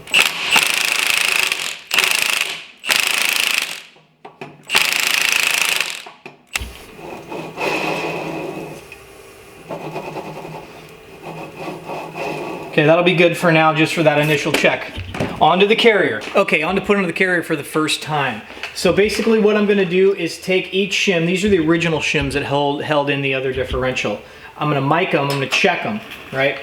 Okay, that'll be good for now, just for that initial check. Onto the carrier. Okay, on to put on the carrier for the first time. So basically what I'm gonna do is take each shim, these are the original shims that held in the other differential. I'm gonna mic them, I'm gonna check them, right?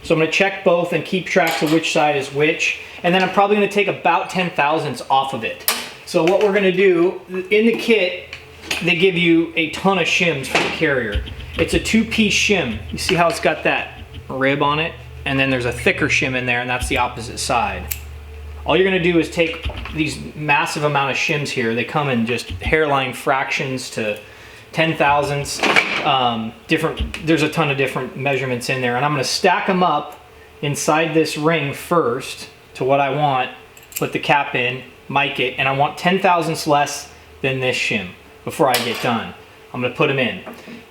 So I'm gonna check both and keep track of which side is which, and then I'm probably gonna take about 10 thousandths off of it. So what we're gonna do, in the kit, they give you a ton of shims for the carrier. It's a 2-piece shim. You see how it's got that rib on it? And then there's a thicker shim in there, and that's the opposite side. All you're gonna do is take these massive amount of shims here. They come in just hairline fractions to 10 thousandths. There's a ton of different measurements in there. And I'm gonna stack them up inside this ring first to what I want, put the cap in, mic it, and I want 10 thousandths less than this shim before I get done. I'm gonna put them in.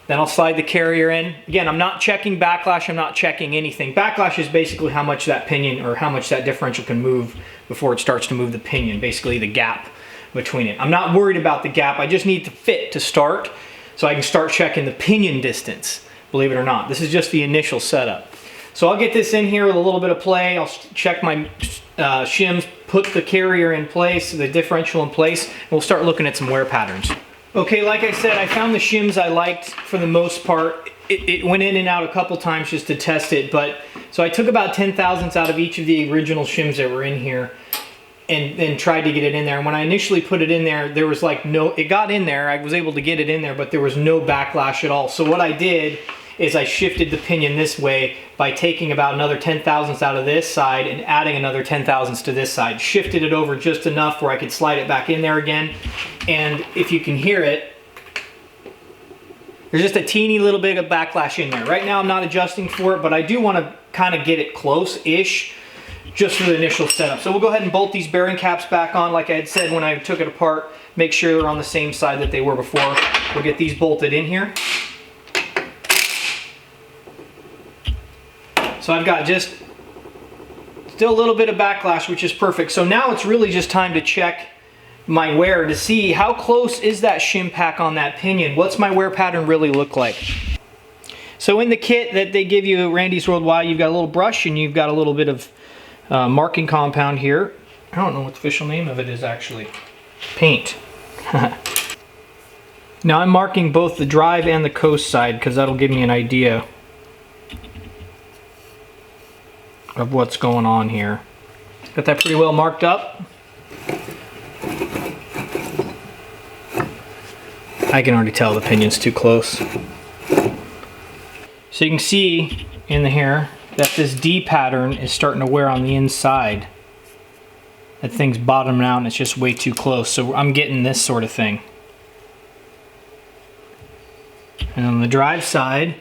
Then I'll slide the carrier in. Again, I'm not checking backlash, I'm not checking anything. Backlash is basically how much that pinion or how much that differential can move before it starts to move the pinion, basically the gap between it. I'm not worried about the gap, I just need the fit to start so I can start checking the pinion distance, believe it or not. This is just the initial setup. So I'll get this in here with a little bit of play. I'll check my shims, put the carrier in place, the differential in place, and we'll start looking at some wear patterns. Okay, like I said, I found the shims I liked for the most part. It went in and out a couple times just to test it, but so I took about 10 thousandths out of each of the original shims that were in here and tried to get it in there. And when I initially put it in there, there was like it got in there, I was able to get it in there, but there was no backlash at all. So what I did is I shifted the pinion this way by taking about another 10 thousandths out of this side and adding another 10 thousandths to this side. Shifted it over just enough where I could slide it back in there again. And if you can hear it, There's just a teeny little bit of backlash in there. Right now I'm not adjusting for it, but I do want to kind of get it close-ish just for the initial setup. So we'll go ahead and bolt these bearing caps back on. Like I had said when I took it apart, make sure they're on the same side that they were before. We'll get these bolted in here. So I've got just still a little bit of backlash, which is perfect. So now it's really just time to check my wear to see how close is that shim pack on that pinion. What's my wear pattern really look like? So in the kit that they give you at Randy's Worldwide, you've got a little brush and you've got a little bit of marking compound here. I don't know what the official name of it is actually. Paint. Now I'm marking both the drive and the coast side because that'll give me an idea of what's going on here. Got that pretty well marked up. I can already tell the pinion's too close. So you can see in the hair that this D pattern is starting to wear on the inside. That thing's bottoming out and it's just way too close. So I'm getting this sort of thing. And on the drive side,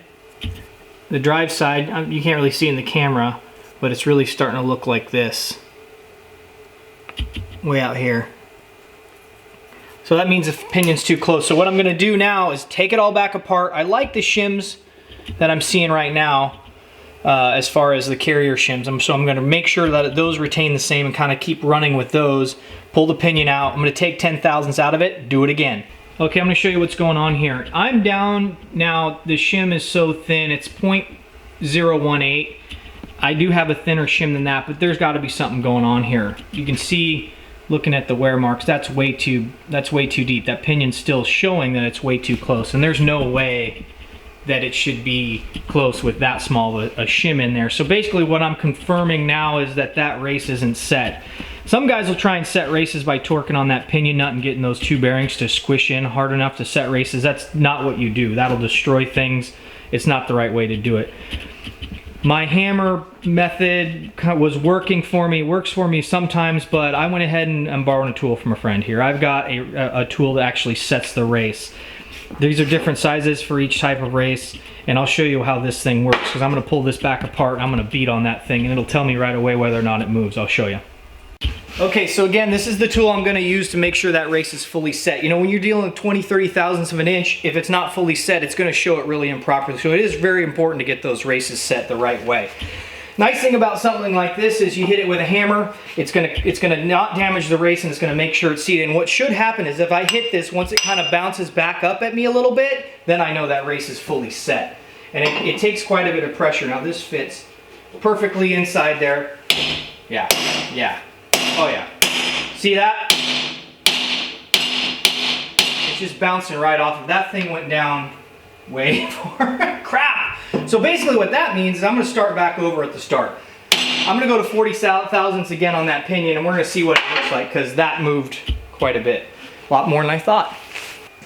you can't really see in the camera, but it's really starting to look like this. Way out here. So that means the pinion's too close. So what I'm gonna do now is take it all back apart. I like the shims that I'm seeing right now as far as the carrier shims. So I'm gonna make sure that those retain the same and kind of keep running with those. Pull the pinion out. I'm gonna take 10 thousandths out of it, do it again. Okay, I'm gonna show you what's going on here. I'm down now, the shim is so thin, it's 0.018. I do have a thinner shim than that, but there's gotta be something going on here. You can see, looking at the wear marks, that's way too deep. That pinion's still showing that it's way too close, and there's no way that it should be close with that small a shim in there. So basically what I'm confirming now is that that race isn't set. Some guys will try and set races by torquing on that pinion nut and getting those two bearings to squish in hard enough to set races. That's not what you do. That'll destroy things. It's not the right way to do it. My hammer method was working for me, works for me sometimes, but I went ahead and I'm borrowing a tool from a friend here. I've got a tool that actually sets the race. These are different sizes for each type of race, and I'll show you how this thing works, because I'm going to pull this back apart, I'm going to beat on that thing, and it'll tell me right away whether or not it moves. I'll show you. Okay, so again, this is the tool I'm going to use to make sure that race is fully set. You know, when you're dealing with 20-30 thousandths of an inch, if it's not fully set, it's going to show it really improperly. So it is very important to get those races set the right way. Nice thing about something like this is you hit it with a hammer, it's gonna not damage the race, and it's gonna make sure it's seated. And what should happen is if I hit this, once it kind of bounces back up at me a little bit, then I know that race is fully set. And it takes quite a bit of pressure. Now this fits perfectly inside there. Yeah, oh yeah. See that? It's just bouncing right off. If that thing went down way far, crap. So basically what that means is I'm going to start back over at the start. I'm going to go to 40 thousandths again on that pinion, and we're going to see what it looks like, because that moved quite a bit. A lot more than I thought.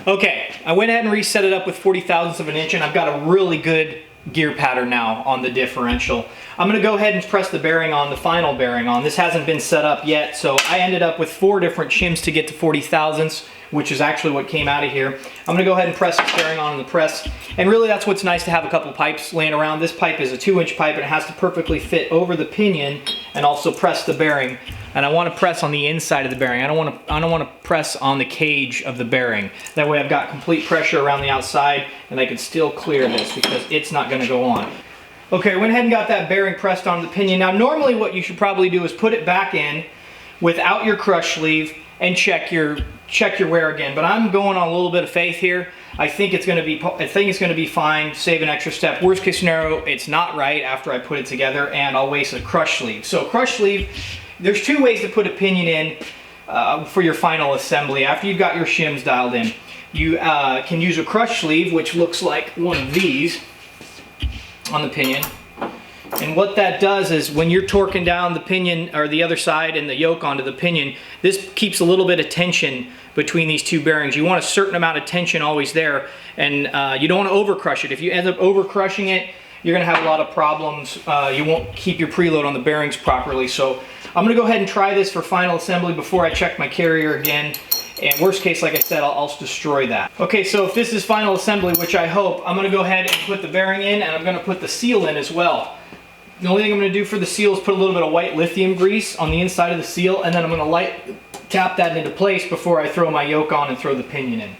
Okay, I went ahead and reset it up with 40 thousandths of an inch, and I've got a really good gear pattern now on the differential. I'm going to go ahead and press the bearing on, the final bearing on. This hasn't been set up yet, so I ended up with 4 different shims to get to 40 thousandths, which is actually what came out of here. I'm going to go ahead and press this bearing on in the press, and really that's what's nice to have a couple pipes laying around. This pipe is a 2-inch pipe, and it has to perfectly fit over the pinion and also press the bearing. And I want to press on the inside of the bearing. I don't want to press on the cage of the bearing. That way I've got complete pressure around the outside, and I can still clear this because it's not going to go on. Okay, I went ahead and got that bearing pressed on the pinion. Now normally what you should probably do is put it back in without your crush sleeve and check your wear again. But I'm going on a little bit of faith here. I think it's going to be fine. Save an extra step. Worst case scenario, it's not right after I put it together, and I'll waste a crush sleeve. So crush sleeve, there's 2 ways to put a pinion in for your final assembly. After you've got your shims dialed in, you can use a crush sleeve, which looks like one of these on the pinion. And what that does is when you're torquing down the pinion, or the other side and the yoke onto the pinion, this keeps a little bit of tension between these 2 bearings. You want a certain amount of tension always there, and you don't want to over crush it. If you end up over crushing it, you're going to have a lot of problems. You won't keep your preload on the bearings properly. So I'm going to go ahead and try this for final assembly before I check my carrier again. And worst case, like I said, I'll destroy that. Okay, so if this is final assembly, which I hope, I'm gonna go ahead and put the bearing in, and I'm gonna put the seal in as well. The only thing I'm gonna do for the seal is put a little bit of white lithium grease on the inside of the seal, and then I'm gonna tap that into place before I throw my yoke on and throw the pinion in.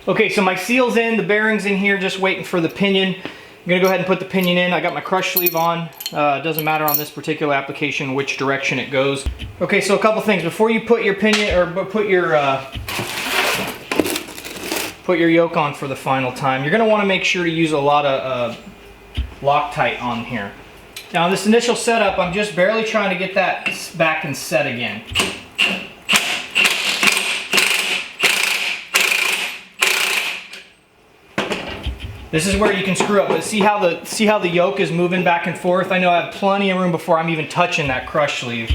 Okay, so my seal's in, the bearing's in here, just waiting for the pinion. I'm gonna go ahead and put the pinion in. I got my crush sleeve on. It doesn't matter on this particular application which direction it goes. Okay, so a couple things. Before you put your pinion, or put your yoke on for the final time, you're gonna wanna make sure to use a lot of Loctite on here. Now this initial setup, I'm just barely trying to get that back and set again. This is where you can screw up, but see how the yoke is moving back and forth? I know I have plenty of room before I'm even touching that crush sleeve.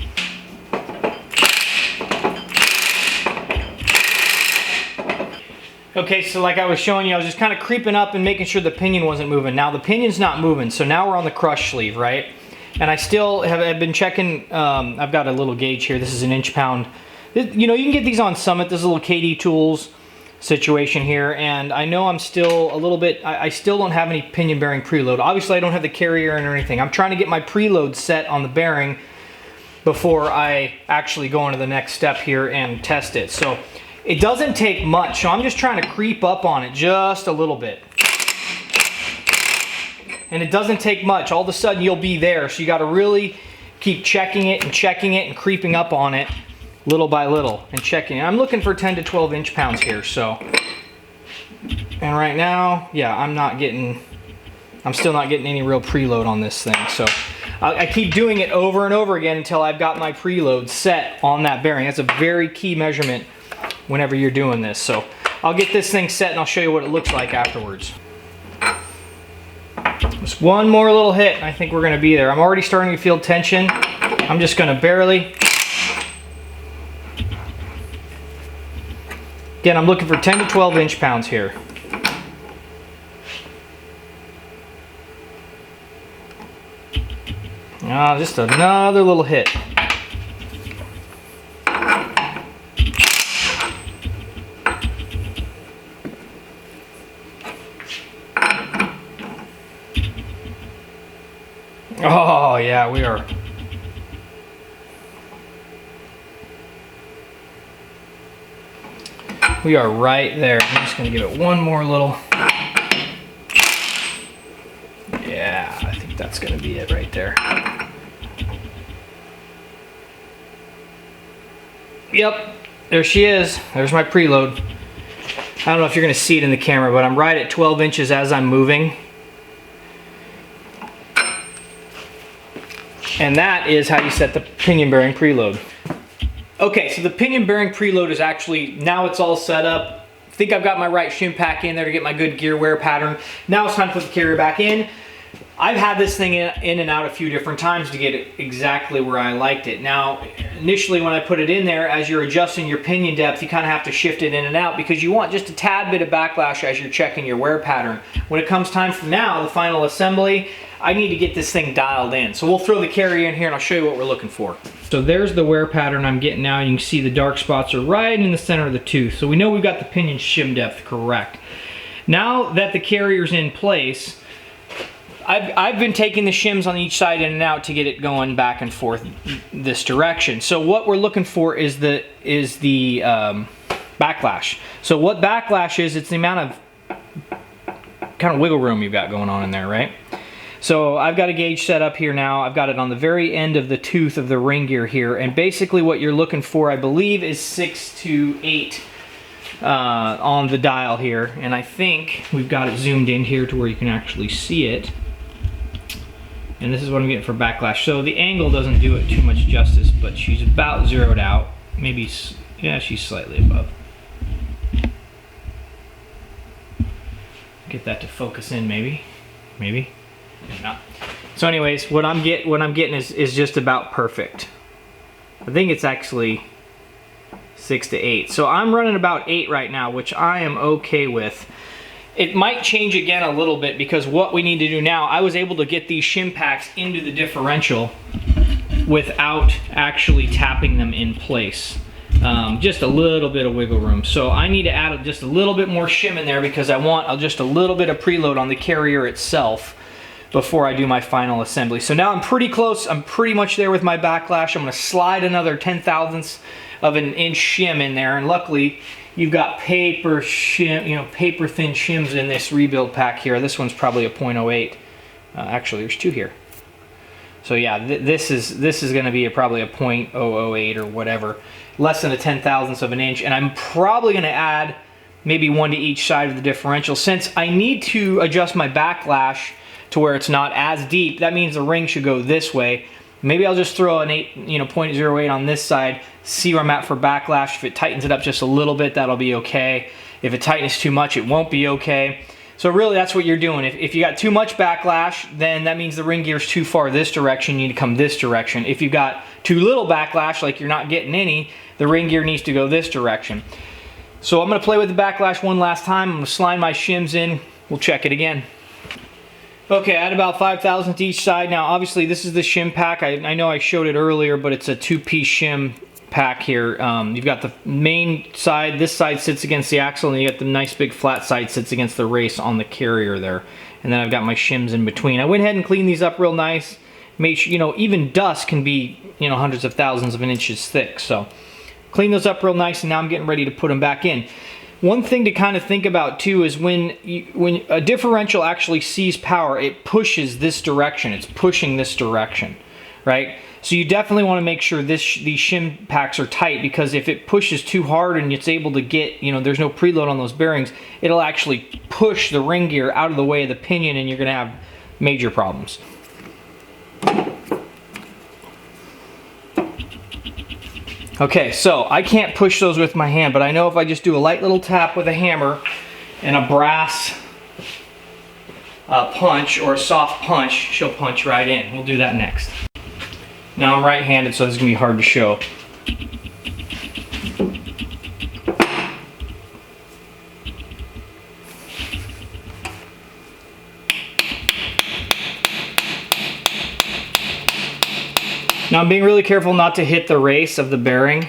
Okay, so like I was showing you, I was just kind of creeping up and making sure the pinion wasn't moving. Now the pinion's not moving, so now we're on the crush sleeve, right? And I still have been checking, I've got a little gauge here, this is an inch-pound. You know, you can get these on Summit, this little KD Tools situation here, and I know I'm still a little bit, I still don't have any pinion bearing preload. Obviously I don't have the carrier in or anything. I'm trying to get my preload set on the bearing before I actually go into the next step here and test it. So it doesn't take much, so I'm just trying to creep up on it just a little bit. And it doesn't take much. All of a sudden you'll be there, so you got to really keep checking it and creeping up on it little by little and checking it. I'm looking for 10 to 12 inch-pounds here, so. And right now, yeah, I'm still not getting any real preload on this thing. So I keep doing it over and over again until I've got my preload set on that bearing. That's a very key measurement whenever you're doing this. So I'll get this thing set and I'll show you what it looks like afterwards. Just one more little hit and I think we're gonna be there. I'm already starting to feel tension. I'm just gonna barely. Again, I'm looking for 10 to 12 inch-pounds here. Just another little hit. Oh, yeah, we are. We are right there. I'm just going to give it one more little. Yeah, I think that's going to be it right there. Yep, there she is. There's my preload. I don't know if you're going to see it in the camera, but I'm right at 12 inches as I'm moving. And that is how you set the pinion bearing preload. Okay, so the pinion bearing preload is actually, now it's all set up. I think I've got my right shim pack in there to get my good gear wear pattern. Now it's time to put the carrier back in. I've had this thing in and out a few different times to get it exactly where I liked it. Now, initially when I put it in there, as you're adjusting your pinion depth, you kind of have to shift it in and out because you want just a tad bit of backlash as you're checking your wear pattern. When it comes time for now, the final assembly, I need to get this thing dialed in. So we'll throw the carrier in here and I'll show you what we're looking for. So there's the wear pattern I'm getting now. You can see the dark spots are right in the center of the tooth. So we know we've got the pinion shim depth correct. Now that the carrier's in place, I've been taking the shims on each side in and out to get it going back and forth this direction. So what we're looking for is the backlash. So what backlash is, it's the amount of kind of wiggle room you've got going on in there, right? So I've got a gauge set up here now. I've got it on the very end of the tooth of the ring gear here. And basically what you're looking for, I believe, is 6 to 8 on the dial here. And I think we've got it zoomed in here to where you can actually see it. And this is what I'm getting for backlash. So the angle doesn't do it too much justice, but she's about zeroed out. Maybe, yeah, she's slightly above. Get that to focus in, maybe. Maybe not. So anyways, what I'm getting is just about perfect. I think it's actually 6 to 8. So I'm running about 8 right now, which I am okay with. It might change again a little bit because what we need to do now, I was able to get these shim packs into the differential without actually tapping them in place. Just a little bit of wiggle room. So I need to add just a little bit more shim in there because I want just a little bit of preload on the carrier itself before I do my final assembly. So now I'm pretty close. I'm pretty much there with my backlash. I'm going to slide another 10/1000 of an inch shim in there, and luckily you've got paper shim, paper thin shims in this rebuild pack here. This one's probably a 0.08. Actually, there's two here. So yeah, this is going to be probably a 0.008 or whatever, less than a 10/1000 of an inch, and I'm probably going to add maybe one to each side of the differential. Since I need to adjust my backlash to where it's not as deep, that means the ring should go this way. Maybe I'll just throw an 0.08 on this side, see where I'm at for backlash. If it tightens it up just a little bit, that'll be okay. If it tightens too much, it won't be okay. So really, that's what you're doing. If you got too much backlash, then that means the ring gear's too far this direction, you need to come this direction. If you've got too little backlash, like you're not getting any, the ring gear needs to go this direction. So I'm gonna play with the backlash one last time. I'm gonna slide my shims in. We'll check it again. Okay, I had about 5/1000 each side. Now, obviously, this is the shim pack. I know I showed it earlier, but it's a two-piece shim pack here. You've got the main side. This side sits against the axle, and you got the nice big flat side sits against the race on the carrier there. And then I've got my shims in between. I went ahead and cleaned these up real nice. Made sure, even dust can be, hundreds of thousands of inches thick. So, clean those up real nice, and now I'm getting ready to put them back in. One thing to kind of think about too is when a differential actually sees power, it pushes this direction. It's pushing this direction, right? So you definitely want to make sure these shim packs are tight, because if it pushes too hard and it's able to get, there's no preload on those bearings, it'll actually push the ring gear out of the way of the pinion, and you're going to have major problems. Okay, so I can't push those with my hand, but I know if I just do a light little tap with a hammer and a brass punch or a soft punch, she'll punch right in. We'll do that next. Now I'm right-handed, so this is going to be hard to show. Now I'm being really careful not to hit the race of the bearing.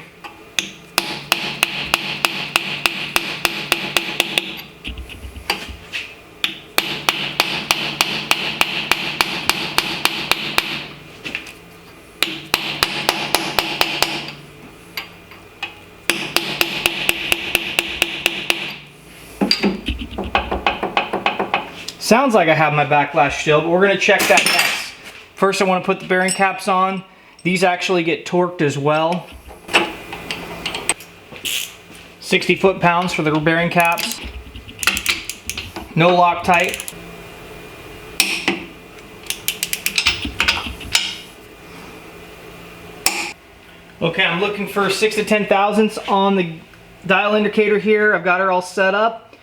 Sounds like I have my backlash still, but we're going to check that next. First I want to put the bearing caps on. These actually get torqued as well. 60 foot-pounds for the bearing caps. No Loctite. Okay, I'm looking for 6 to 10 thousandths on the dial indicator here. I've got her all set up.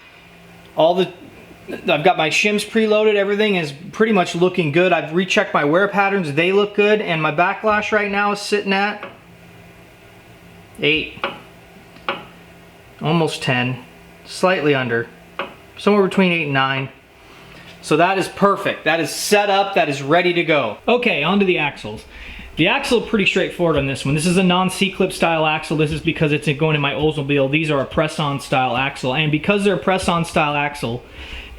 I've got my shims preloaded. Everything is pretty much looking good. I've rechecked my wear patterns. They look good. And my backlash right now is sitting at 8. Almost 10. Slightly under. Somewhere between 8 and 9. So that is perfect. That is set up. That is ready to go. Okay, onto the axles. The axle, pretty straightforward on this one. This is a non-C-clip style axle. This is because it's going in my Oldsmobile. These are a press-on style axle. And because they're a press-on style axle,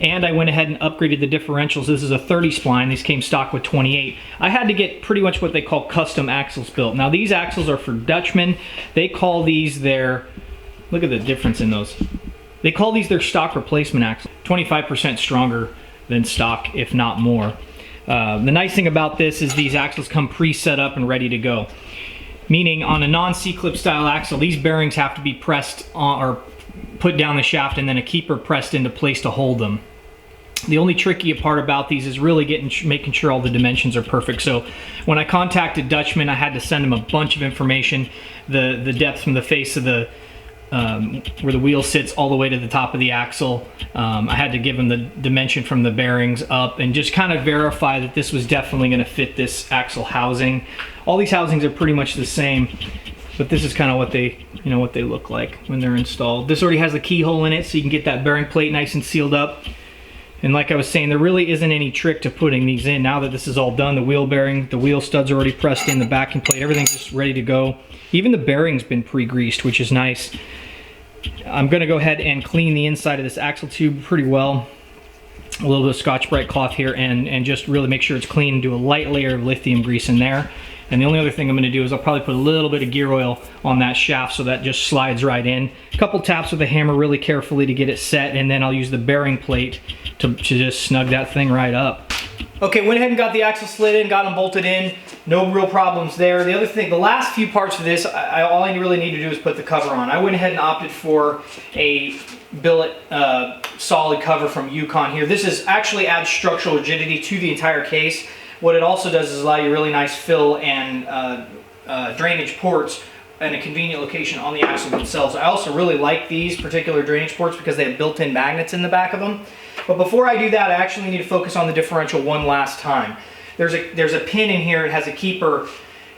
and I went ahead and upgraded the differentials. This is a 30 spline. These came stock with 28. I had to get pretty much what they call custom axles built. Now these axles are for Dutchman. They call these their, look at the difference in those. They call these their stock replacement axles. 25% stronger than stock, if not more. The nice thing about this is these axles come pre-set up and ready to go. Meaning on a non-C-clip style axle, these bearings have to be pressed on, or put down the shaft, and then a keeper pressed into place to hold them. The only tricky part about these is really making sure all the dimensions are perfect. So when I contacted Dutchman, I had to send him a bunch of information, the depth from the face of the where the wheel sits all the way to the top of the axle. I had to give him the dimension from the bearings up and just kind of verify that this was definitely going to fit this axle housing. All these housings are pretty much the same, but this is kind of what they, what they look like when they're installed. This already has a keyhole in it, so you can get that bearing plate nice and sealed up. And like I was saying, there really isn't any trick to putting these in. Now that this is all done, the wheel bearing, the wheel studs are already pressed in, the backing plate, everything's just ready to go. Even the bearing's been pre-greased, which is nice. I'm gonna go ahead and clean the inside of this axle tube pretty well. A little bit of Scotch-Brite cloth here, and just really make sure it's clean, and do a light layer of lithium grease in there. And the only other thing I'm gonna do is I'll probably put a little bit of gear oil on that shaft so that just slides right in. A couple taps with the hammer really carefully to get it set, and then I'll use the bearing plate to just snug that thing right up. Okay, went ahead and got the axle slid in, got them bolted in. No real problems there. The other thing, the last few parts of this, all I really need to do is put the cover on. I went ahead and opted for a billet solid cover from Yukon here. This actually adds structural rigidity to the entire case. What it also does is allow you really nice fill and drainage ports in a convenient location on the axle themselves. I also really like these particular drainage ports because they have built-in magnets in the back of them. But before I do that, I actually need to focus on the differential one last time. There's a pin in here, it has a keeper,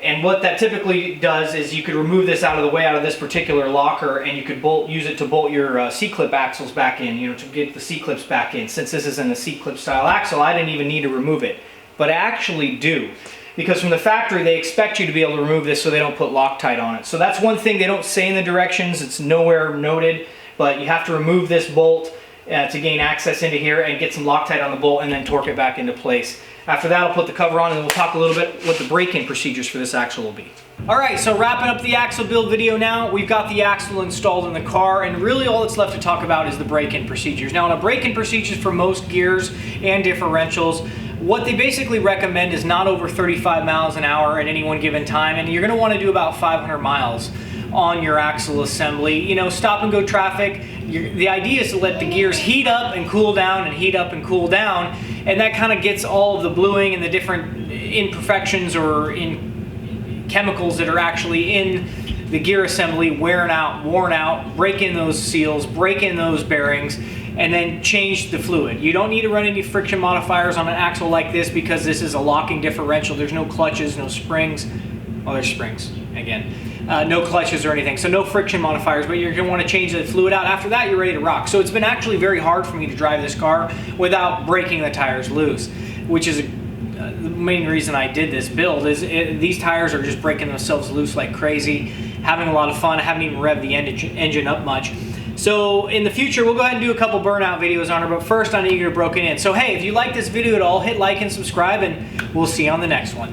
and what that typically does is you could remove this out of the way out of this particular locker, and you could use it to bolt your C-clip axles back in, to get the C-clips back in. Since this isn't a C-clip style axle, I didn't even need to remove it. But I actually do, because from the factory they expect you to be able to remove this so they don't put Loctite on it. So that's one thing they don't say in the directions, it's nowhere noted, but you have to remove this bolt to gain access into here and get some Loctite on the bolt and then torque it back into place. After that, I'll put the cover on and we'll talk a little bit what the break-in procedures for this axle will be. Alright, so wrapping up the axle build video now, we've got the axle installed in the car, and really all that's left to talk about is the break-in procedures. Now, on a break-in procedures for most gears and differentials, what they basically recommend is not over 35 miles an hour at any one given time, and you're going to want to do about 500 miles on your axle assembly. Stop and go traffic. The idea is to let the gears heat up and cool down and heat up and cool down, and that kind of gets all of the bluing and the different imperfections or in chemicals that are actually in the gear assembly wearing out, worn out, break in those seals, break in those bearings, and then change the fluid. You don't need to run any friction modifiers on an axle like this because this is a locking differential. There's no clutches, no springs. Oh, there's springs again. No clutches or anything, so no friction modifiers, but you're going to want to change the fluid out. After that, you're ready to rock. So it's been actually very hard for me to drive this car without breaking the tires loose, which is the main reason I did this build. These tires are just breaking themselves loose like crazy, having a lot of fun. I haven't even revved the engine up much. So in the future, we'll go ahead and do a couple burnout videos on her, but first I need to get her broken in. So hey, if you like this video at all, hit like and subscribe, and we'll see you on the next one.